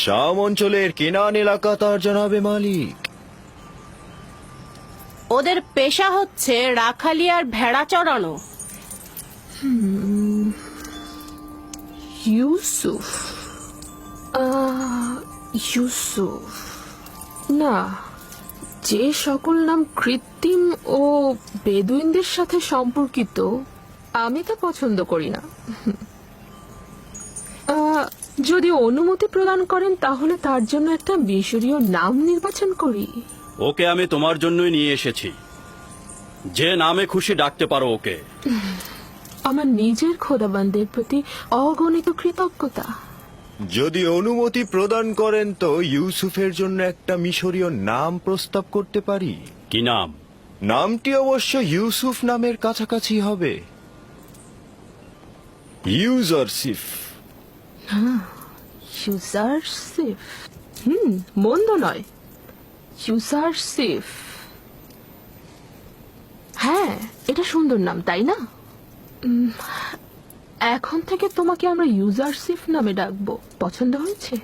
শাম অঞ্চলের কেনান এলাকা তার জনাবে মালিক। ওদের পেশা হচ্ছে রাখালি আর ভেড়া চড়ানো। ইউসুফ, ইউসুফ না, যে সকল নাম কৃত্রিম ও বেদুইনদের সাথে সম্পর্কিত আমি তা পছন্দ করি না। যদি অনুমতি প্রদান করেন তাহলে তার জন্য একটা মিশরীয় নাম নির্বাচন করি। ওকে আমি তোমার জন্যই নিয়ে এসেছি। যে নামে খুশি ডাকতে পারো ওকে। আমার নিজের খোদাবান্দের প্রতি অগণিত কৃতজ্ঞতা। যদি অনুমতি প্রদান করেন তো ইউসুফের জন্য একটা মিশরীয় নাম প্রস্তাব করতে পারি। কি নাম? নামটি অবশ্য ইউসুফ নামের কাছাকাছি হবে। ইউজারসিফ। ইউজারসিফ, মন্দ নয়। ইউজারসিফ, হ্যাঁ, এটা সুন্দর নাম, তাই না? এখন থেকে তোমাকে আমরা ইউজারসিফ নামে ডাকবো। পছন্দ হয়েছে?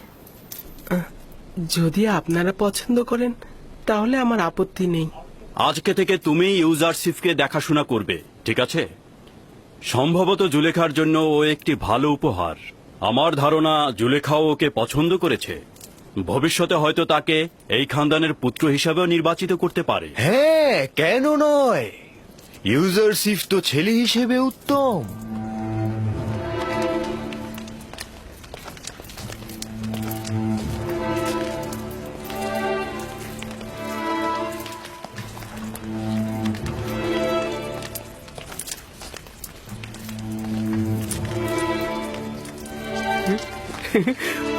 যদি আপনারা পছন্দ করেন তাহলে আমার আপত্তি নেই। আজকে থেকে তুমি ইউজারসিফকে দেখাশোনা করবে, ঠিক আছে? সম্ভবত জুলেখার জন্য ও একটি ভালো উপহার। আমার ধারণা জুলেখাও ওকে পছন্দ করেছে। ভবিষ্যতে হয়তো তাকে এই খানদানের পুত্র হিসাবেও নির্বাচিত করতে পারে। হ্যাঁ, কেন নয়? ইউজারসিফ তো ছেলে হিসেবে উত্তম।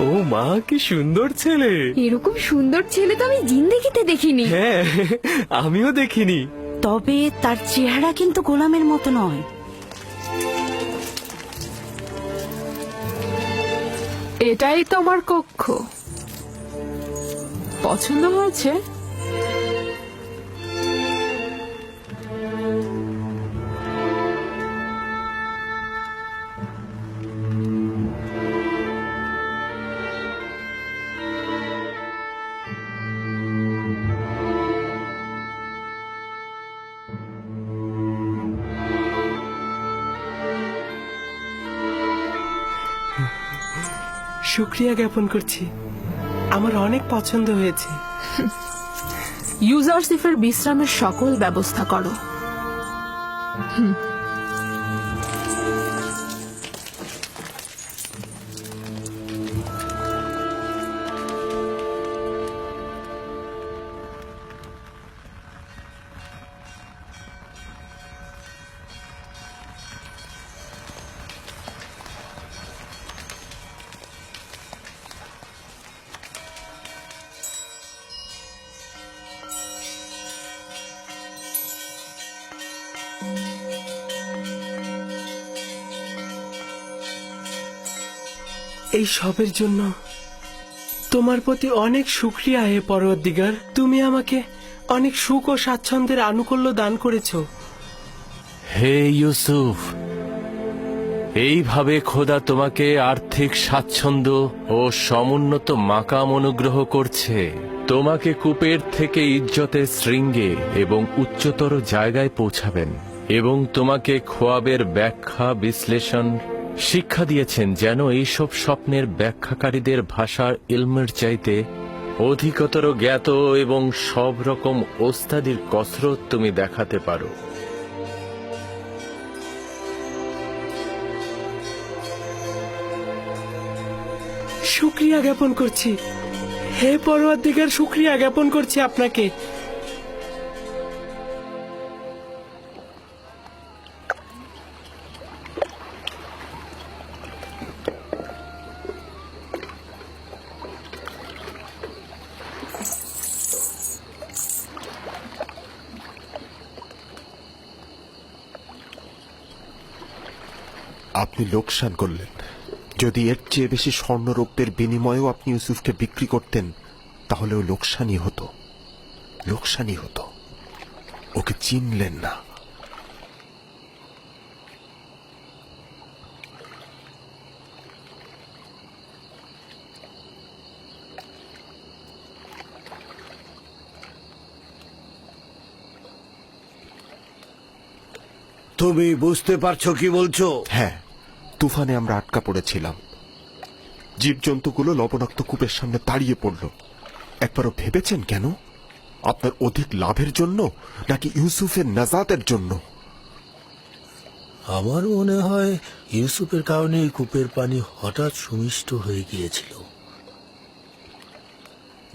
ও মা, কি সুন্দর ছেলে! এরকম সুন্দর ছেলে তো আমি জিন্দেগিতে দেখিনি। হ্যাঁ, আমিও দেখিনি। তবে তার চেহারা কিন্তু গোলামের মতো নয়। এটাই তোমার কক্ষ। পছন্দ হয়েছে? শুক্রিয়া জ্ঞাপন করছি, আমার অনেক পছন্দ হয়েছে। ইউজারসিফের বিশ্রামের সকল ব্যবস্থা করো। এই সবের জন্য তোমার প্রতি অনেক শুক্রিয়া হে পরওয়ারদিগার। তুমি আমাকে অনেক সুখ ও স্বাচ্ছন্দ্যের আনুকূল্য দান করেছো। হে ইউসুফ, এইভাবে খোদা তোমাকে আর্থিক স্বাচ্ছন্দ্য ও সমুন্নত মাকাম অনুগ্রহ করছে। তোমাকে কূপের থেকে ইজ্জতের শৃঙ্গে এবং উচ্চতর জায়গায় পৌঁছাবেন, এবং তোমাকে খোয়াবের ব্যাখ্যা বিশ্লেষণ শিক্ষা দিয়েছেন, যেন এইসব স্বপ্নের ব্যাখ্যাকারীদের ভাষার ইলমের চাইতে অধিকতর জ্ঞাত এবং সব রকম ওস্তাদির কসরত তুমি দেখাতে পারো। শুক্রিয়া জ্ঞাপন করছি হে পরওয়ারদিগার, শুক্রিয়া জ্ঞাপন করছি আপনাকে। আপনি লোকসান করলেন। যদি এর চেয়ে বেশি স্বর্ণরৌপ্যের বিনিময়েও আপনি ইউসুফকে বিক্রি করতেন, তাহলেও লোকসানই হতো, লোকসানই হতো। ওকে চিনলেন না। তুমি বুঝতে পারছো কি বলছো? হ্যাঁ, তুফানে আমরা আটকা পড়েছিলাম। জীবজন্তুগুলো লবণাক্ত কূপের সামনে দাঁড়িয়ে পড়ল। একবারও ভেবেছেন কেন? আপনার অধিক লাভের জন্য নাকি ইউসুফের নাজাতের জন্য? আমার মনে হয় ইউসুফের কারণে এই কূপের পানি হঠাৎ সুমিষ্ট হয়ে গিয়েছিল।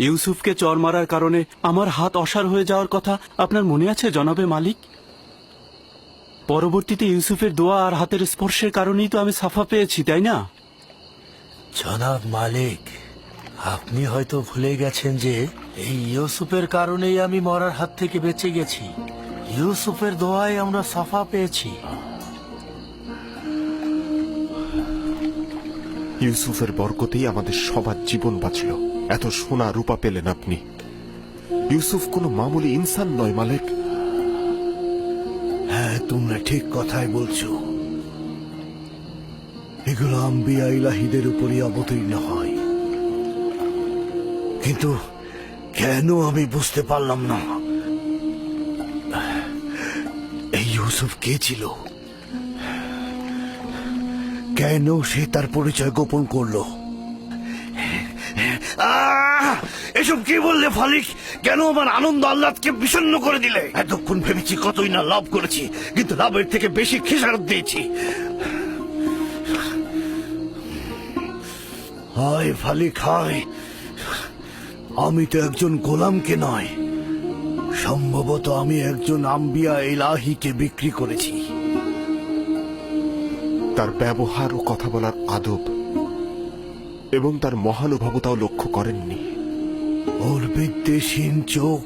ইউসুফকে চর মারার কারণে আমার হাত অসাড় হয়ে যাওয়ার কথা আপনার মনে আছে জনাবে মালিক? পরবর্তীতে ইউসুফের দোয়া আর হাতের স্পর্শের কারণেই তো আমি সাফা পেয়েছি, তাই না? জনাব মালিক, আপনি হয়তো ভুলে গেছেন যে এই ইউসুফের কারণেই আমি মরার হাত থেকে বেঁচে গেছি। ইউসুফের দোয়ায় আমরা সাফা পেয়েছি। ইউসুফের বরকতেই আমাদের সবার জীবন বাঁচল। এত সোনা রূপা পেলেন আপনি। ইউসুফ কোনো মামুলি ইনসান নয় মালিক। হ্যাঁ, তোমরা ঠিক কথাই বলছো। এগুলো আম্বিয়া ইলাহিদের উপরই অবতীর্ণ হয়, কিন্তু কেন আমি বুঝতে পারলাম না এই ইউসুফ কে ছিল, কেন সে তার পরিচয় গোপন করলো। এসব কি বললে ফালিক? কেন আমার আনন্দ আহ্লাদকে বিষণ্ণ করে দিলে? এতক্ষণ ভেবেছি কতই না লাভ করেছি, কিন্তু লাভের থেকে বেশি খেসারত দিয়েছি। হায় ফালিক হায়, আমি তো একজন গোলামকে নয়, সম্ভবত আমি একজন আম্বিয়া ইলাহিকে বিক্রি করেছি। তার ব্যবহার ও কথা বলার আদব এবং তার মহানুভবতাও লক্ষ্য করেননি। ওর বিদ্বেষহীন চোখ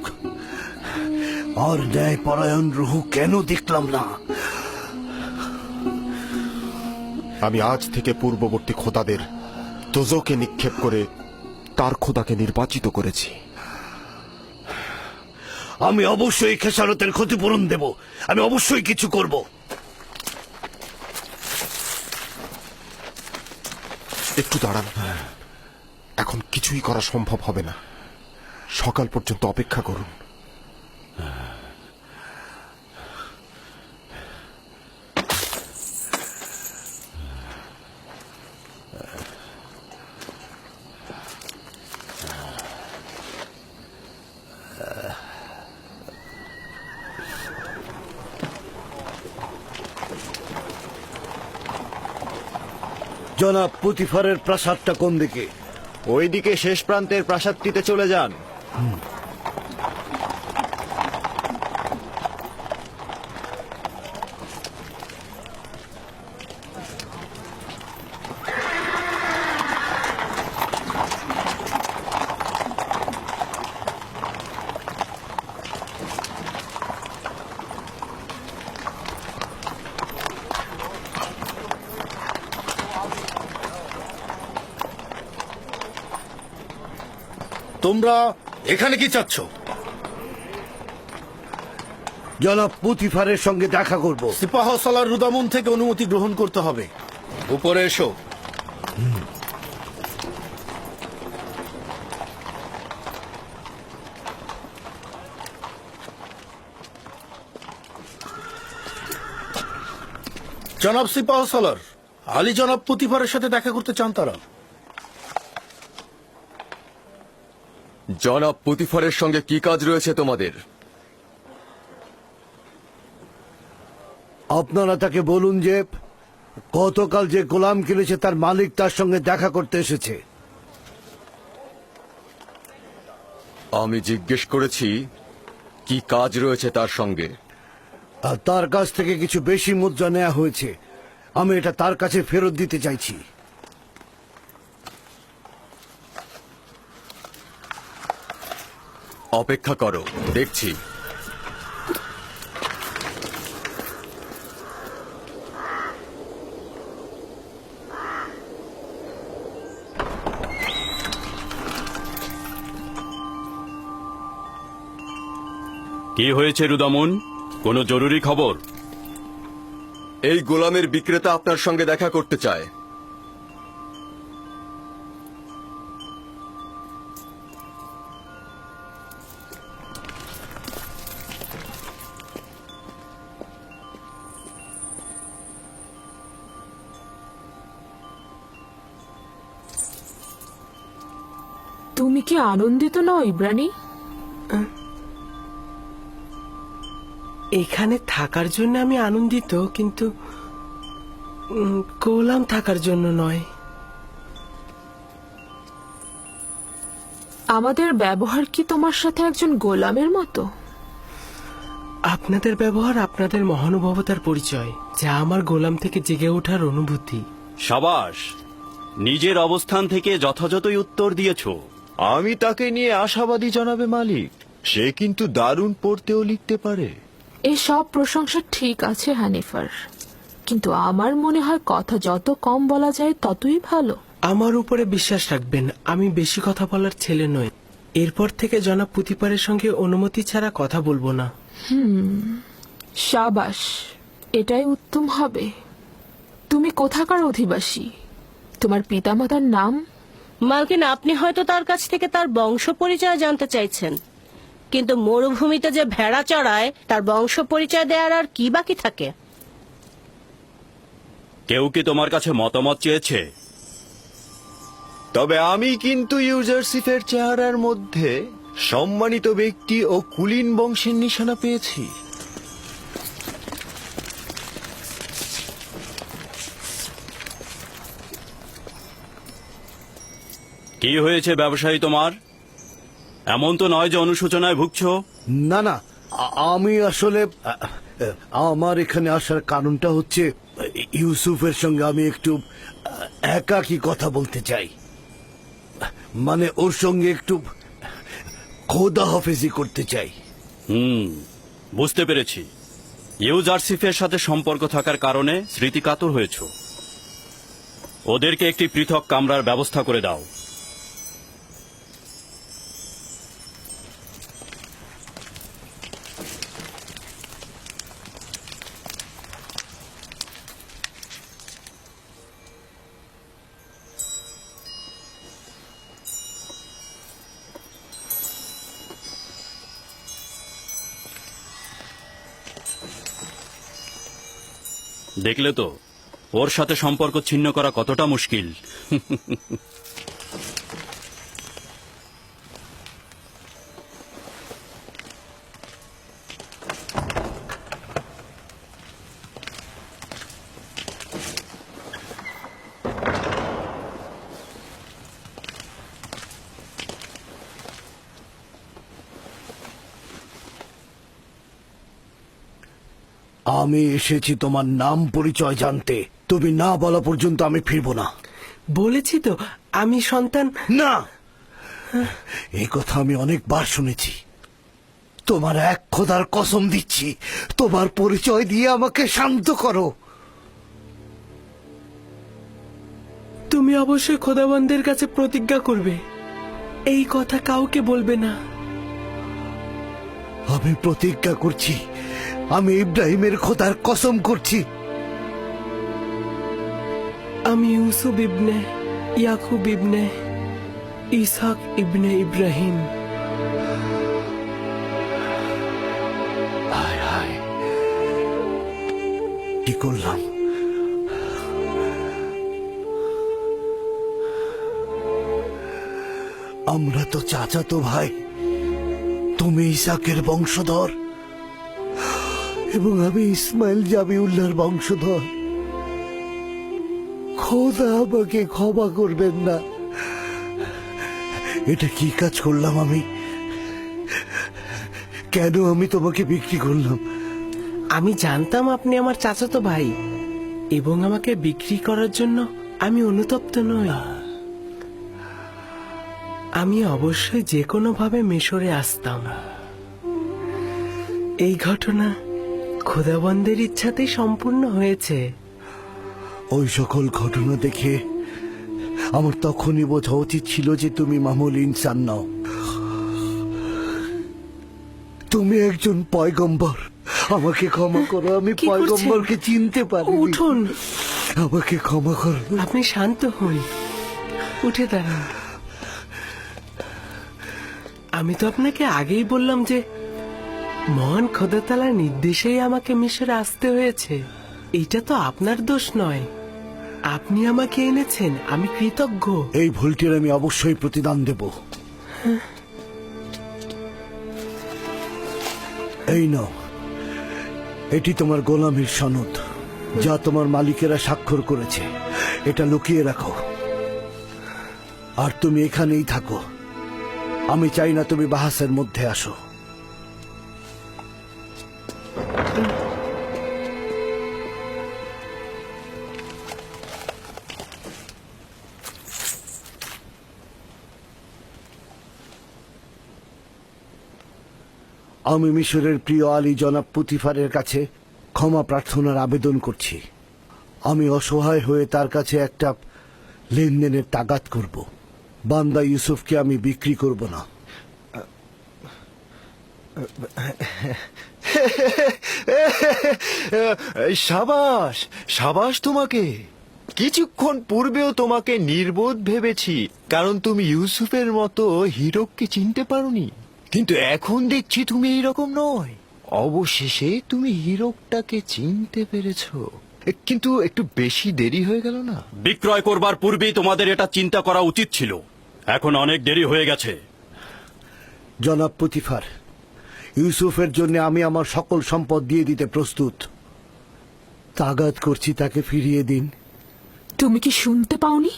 আর ন্যায় পরায়ণ রুহ কেন দেখলাম না? আমি আজ থেকে পূর্ববর্তী খোদাদের দোজকে নিক্ষেপ করে তার খোদাকে নির্বাচিত করেছি। আমি অবশ্যই খেসারতের ক্ষতিপূরণ দেব, আমি অবশ্যই কিছু করব। একটু দাঁড়ান, এখন কিছুই করা সম্ভব হবে না। সকাল পর্যন্ত অপেক্ষা করুন। জনাব পুতিফারের প্রাসাদটা কোন দিকে? ওইদিকে শেষ প্রান্তের প্রাসাদটিতে চলে যান। তোমরা এখানে কি চাচ্ছ? জনাব পুতিফারের সঙ্গে দেখা করব। সিপাহ সালার রুদামুন থেকে অনুমতি গ্রহণ করতে হবে। উপরে এসো। জনাব সিপাহ সালার, আলী জনাব পুতিফারের সাথে দেখা করতে চান তারা। জনাব পুতিফারের সঙ্গে কি কাজ রয়েছে তোমাদের? আপনারা তাকে বলুন যে গতকাল যে গোলাম কিনেছে তার মালিক তার সঙ্গে দেখা করতে এসেছে। আমি জিজ্ঞেস করেছি কি কাজ রয়েছে তার সঙ্গে। আর তার কাছ থেকে কিছু বেশি মুদ্রা নেওয়া হয়েছে, আমি এটা তার কাছে ফেরত দিতে চাইছি। অপেক্ষা করো, দেখছি। কি হয়েছে রুদামুন? কোনো জরুরি খবর? এই গোলামের বিক্রেতা আপনার সঙ্গে দেখা করতে চায়। তুমি কি আনন্দিত নও ইব্রানি? এখানে থাকার জন্য আমি আনন্দিত, কিন্তু গোলাম থাকার জন্য নয়। আমাদের ব্যবহার কি তোমার সাথে একজন গোলামের মতো? আপনাদের ব্যবহার আপনাদের মহানুভবতার পরিচয়, যা আমার গোলাম থেকে জেগে ওঠার অনুভূতি। সাবাস, নিজের অবস্থান থেকে যথাযথই উত্তর দিয়েছো। আমি তাকে নিয়ে আশাবাদী জনাবে মালিক। সে কিন্তু দারুণ পড়তেও লিখতে পারে। এই সব প্রশংসা ঠিক আছে হানিফার, কিন্তু আমার মনে হয় কথা যত কম বলা যায় ততই ভালো। আমার উপরে বিশ্বাস রাখবেন, আমি বেশি কথা বলার ছেলে নই। এরপর থেকে জনাব পুতিপারের সঙ্গে অনুমতি ছাড়া কথা বলবো না। সাবাস, এটাই উত্তম হবে। তুমি কোথাকার অধিবাসী? তোমার পিতামাতার নাম? মালকিন, আপনি হয়তো তার কাছ থেকে তার বংশ পরিচয় জানতে চাইছেন, কিন্তু মরুভূমিতে যে ভেড়া চড়ায় তার বংশ পরিচয় দেওয়ার আর কি বাকি থাকে? কেউ কি তোমার কাছে মতামত চেয়েছে? তবে আমি কিন্তু ইউজারশিপের চেহারার মধ্যে সম্মানিত ব্যক্তি ও কুলীন বংশের নিশানা পেয়েছি। কি হয়েছে ব্যবসায়ী তোমার? এমন তো নয় যে অনুশোচনায় ভুগছো। না না, আমি আসলে আমার এখানে আসার কারণটা হচ্ছে ইউসুফের সঙ্গে আমি একটু একাকী কথা বলতে চাই। মানে ওর সঙ্গে একটু খোদা হাফেজি করতে চাই। বুঝতে পেরেছি। ইউজারশিপের সাথে সম্পর্ক থাকার কারণে স্মৃতিকাতর হয়েছ। ওদেরকে একটি পৃথক কামরার ব্যবস্থা করে দাও। দেখলে তো ওর সাথে সম্পর্ক ছিন্ন করা কতটা মুশকিল। আমি এসেছি তোমার নাম পরিচয় জানতে। তুমি না বলা পর্যন্ত আমি ফিরবো না। বলেছি তো আমি সন্তান। না, এই কথা আমি অনেকবার শুনেছি। তোমার এক খোদার কসম দিচ্ছি, তোমার পরিচয় দিয়ে আমাকে শান্ত করো। তুমি অবশ্যই খোদাবন্দের কাছে প্রতিজ্ঞা করবে, এই কথা কাউকে বলবে না। আমি প্রতিজ্ঞা করছি, আমি ইব্রাহিমের খোদার কসম করছি। আমি ইউসুফ ইবনে ইয়াকুব ইবনে ইসহাক ইবনে ইব্রাহিম। হায় হায়, কি করলাম? আমরা তো চাচাতো ভাই। তুমি ইসাকের বংশধর এবং আমি ইসমাইল জাবিউল্লাহর বংশধর। খোদা আমাকে ক্ষমা করবেন না। এটা কি কাজ করলাম আমি? কেন আমি তোমাকে বিক্রি করলাম? আমি জানতাম আপনি আমার চাচাতো ভাই এবং আমাকে বিক্রি করার জন্য আমি অনুতপ্ত নই। আমি অবশ্যই যে কোনো ভাবে মিশরে আসতাম। এই ঘটনা খোদাবন্দের ইচ্ছাতেই সম্পূর্ণ হয়েছে। ওই সকল ঘটনা দেখে আমার তখনই বোঝা উচিত ছিল যে তুমি মামুল ইনসান নও। তুমি একজন পয়গম্বর। আমাকে ক্ষমা করো, আমি কি করছেন? পয়গম্বরকে চিনতে পারি। উঠুন, আমাকে ক্ষমা করো। আপনি শান্ত হন, উঠে দাঁড়ান। আমি তো আপনাকে আগেই বললাম যে মহান খোদা তাআলার নির্দেশেই আমাকে মিশরে আসতে হয়েছে। এটা তো আপনার দোষ নয়, আপনি আমাকে এনেছেন, আমি কৃতজ্ঞ। এই ভুলটির আমি অবশ্যই প্রতিদান দেব। এই নাও, এটি তোমার গোলামীর সনদ, যা তোমার মালিকেরা স্বাক্ষর করেছে। এটা লুকিয়ে রাখো, আর তুমি এখানেই থাকো। আমি চাই না তুমি বাহাসের মধ্যে আসো। আমি মিশরের প্রিয় আলী জনাব পুতিফারের কাছে ক্ষমা প্রার্থনার আবেদন করছি। আমি অসহায় হয়ে তার কাছে একটা লেনদেনের তাগাদ করব। বান্দা ইউসুফকে আমি বিক্রি করব না। সাবাস সাবাস তোমাকে। কিছুক্ষণ পূর্বেও তোমাকে নির্বোধ ভেবেছি, কারণ তুমি ইউসুফের মতো হীরককে চিনতে পারোনি। কিন্তু এখন দেখছি তুমি এইরকম নয়। অবশেষে তুমি হীরকটাকে চিনতে পেরেছো, কিন্তু একটু বেশি দেরি হয়ে গেল না? বিক্রয় করবার পূর্বেই তোমাদের এটা চিন্তা করা উচিত ছিল। এখন অনেক দেরি হয়ে গেছে। জনাব পুতিফার, ইউসুফের জন্য আমি আমার সকল সম্পদ দিয়ে দিতে প্রস্তুত। তাগাদ করছি তাকে ফিরিয়ে দিন। তুমি কি শুনতে পাওনি?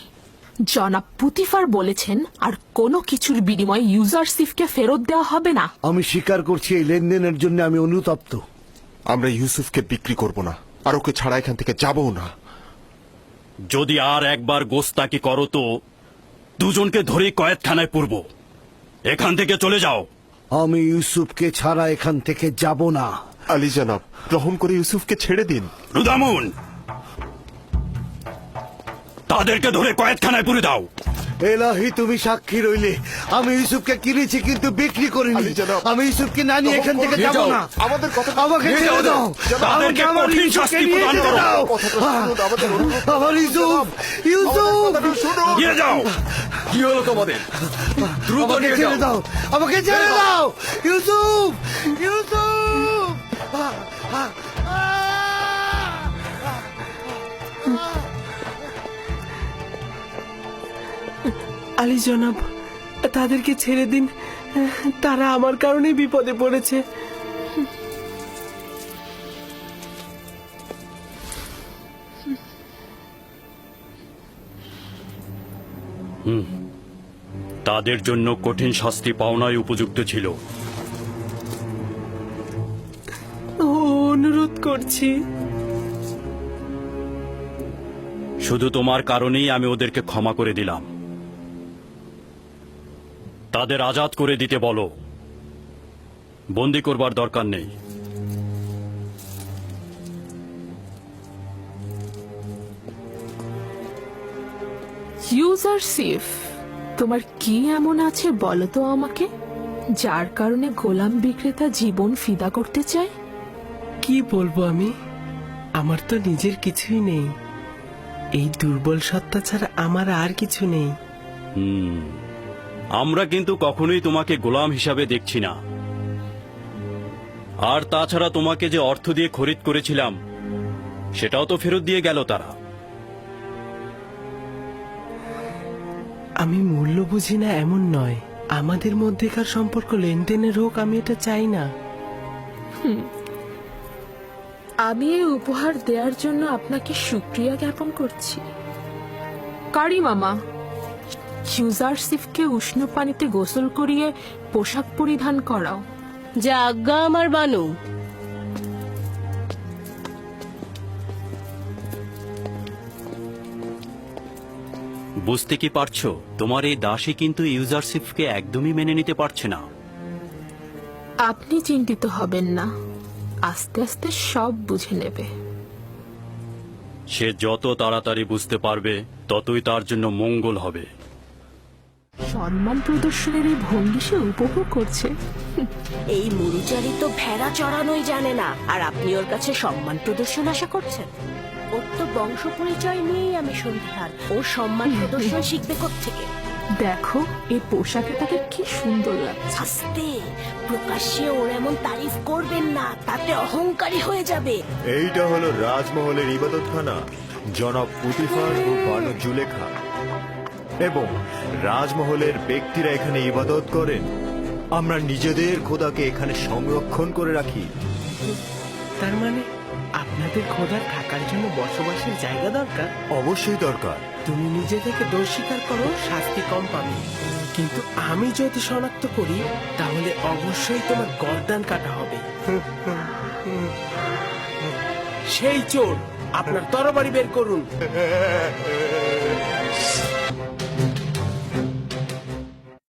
জনাব পুতিফার বলেছেন আর কোনো কিছুর বিনিময়ে ইউজারশিপকে ফেরত দেওয়া হবে না। আমি স্বীকার করছি এই লেনদেনের জন্য আমি অনুতপ্ত। আমরা ইউসুফকে বিক্রি করব না, আর ওকে ছাড়া এখান থেকে যাবও না। যদি আর একবার গোস্তাকি করো তো দুজনকে ধরে কয়েদখানায় পুরব। এখান থেকে চলে যাও। আমি ইউসুফকে ছাড়া এখান থেকে যাব না। আলী জনাব, রহম করে ইউসুফকে ছেড়ে দিন। রুদামুন, তাদেরকে ধরে কয়েদখানায় পুরে দাও। এলাহি, তুমি সাক্ষী রইলে। আমি ইউসুফকে কিনেছি কিন্তু বিক্রি করিনি। আমি ইউসুফকে না নিয়ে এখান থেকে যাব না। আমাদের কথা আমাকে ছেড়ে দাও। আমাকে আমার ইউসুফকে নিয়ে যেতে দাও। আমার ইউসুফ, ইউসুফ, নিয়ে যাও। কি হলো তোমাদের? দ্রুত আমাকে নিয়ে ছেড়ে যাও। দাও। আমাকে ছেড়ে দাও। ইউসুফ, ইউসুফ। আলী জনাব, তাদেরকে ছেড়ে দিন, তারা আমার কারণেই বিপদে পড়েছে। তাদের জন্য কঠিন শাস্তি পাওনাই উপযুক্ত ছিল। ও অনুরোধ করছি। শুধু তোমার কারণেই আমি ওদেরকে ক্ষমা করে দিলাম। তাদের আজাদ করে দিতে বলো, বন্দি করবার দরকার নেই। ইউজারশিপ, তোমার কি এমন আছে বলো তো আমাকে, যার কারণে গোলাম বিক্রেতা জীবন ফিদা করতে চায়? কি বলবো আমি? আমার তো নিজের কিছুই নেই। এই দুর্বল সত্তা ছাড়া আমার আর কিছু নেই। আমরা কিন্তু কখনোই তোমাকে গোলাম হিসাবে দেখছি না। আর তাছাড়া তোমাকে যে অর্থ দিয়ে খরিদ করেছিলাম সেটাও তো ফেরত দিয়ে গেল তারা। আমি মূল্য বুঝি না এমন নয়, আমাদের মধ্যেকার সম্পর্ক লেনদেনের হোক, আমি এটা চাই না। আমি এই উপহার দেওয়ার জন্য আপনাকে শুক্রিয়া জ্ঞাপন করছি। কারি মামা, ইউজারশিপকে উষ্ণ পানিতে গোসল করিয়ে পোশাক পরিধান করাও। যা আজ্ঞা আমার বানু। বুঝতে কি পারছো, তোমার এই দাসী কিন্তু ইউজারশিপকে একদমই মেনে নিতে পারছে না। আপনি চিন্তিত হবেন না, আস্তে আস্তে সব বুঝে নেবে। সে যত তাড়াতাড়ি বুঝতে পারবে ততই তার জন্য মঙ্গল হবে। সম্মান প্রদর্শনের এই ভঙ্গি সে উপভোগ করছে। এই মুরুচারি তো ভেড়া চড়ানোই জানে না, আর আপনি ওর কাছে সম্মান প্রদর্শন আশা করছেন? ওর তো বংশ পরিচয় নিয়েই আমি সন্ধিহান। ওর সম্মান প্রদর্শন শিখবে কোত্থেকে? দেখো এই পোশাকে তাকে কি সুন্দর লাগছে। আস্তে, প্রকাশ্যে ওর এমন তারিফ করবেন না, তাতে অহংকারী হয়ে যাবে। এইটা হলো রাজমহলের ইবাদতখানা, জনাব পুতিফার ও বানু জুলেখা, এবং রাজমহলের ব্যক্তিরা এখানে ইবাদত করেন। আমরা নিজেদের খোদাকে এখানে সংরক্ষণ করে রাখি। তার মানে আপনাদের খোদার থাকার জন্য বসবাসের জায়গা দরকার? অবশ্যই দরকার। তুমি নিজে থেকে দোষ স্বীকার করো, শাস্তি কম পাবে। কিন্তু আমি যদি শনাক্ত করি তাহলে অবশ্যই তোমার গর্দান কাটা হবে। সেই চোর, আপনার তরবারি বের করুন।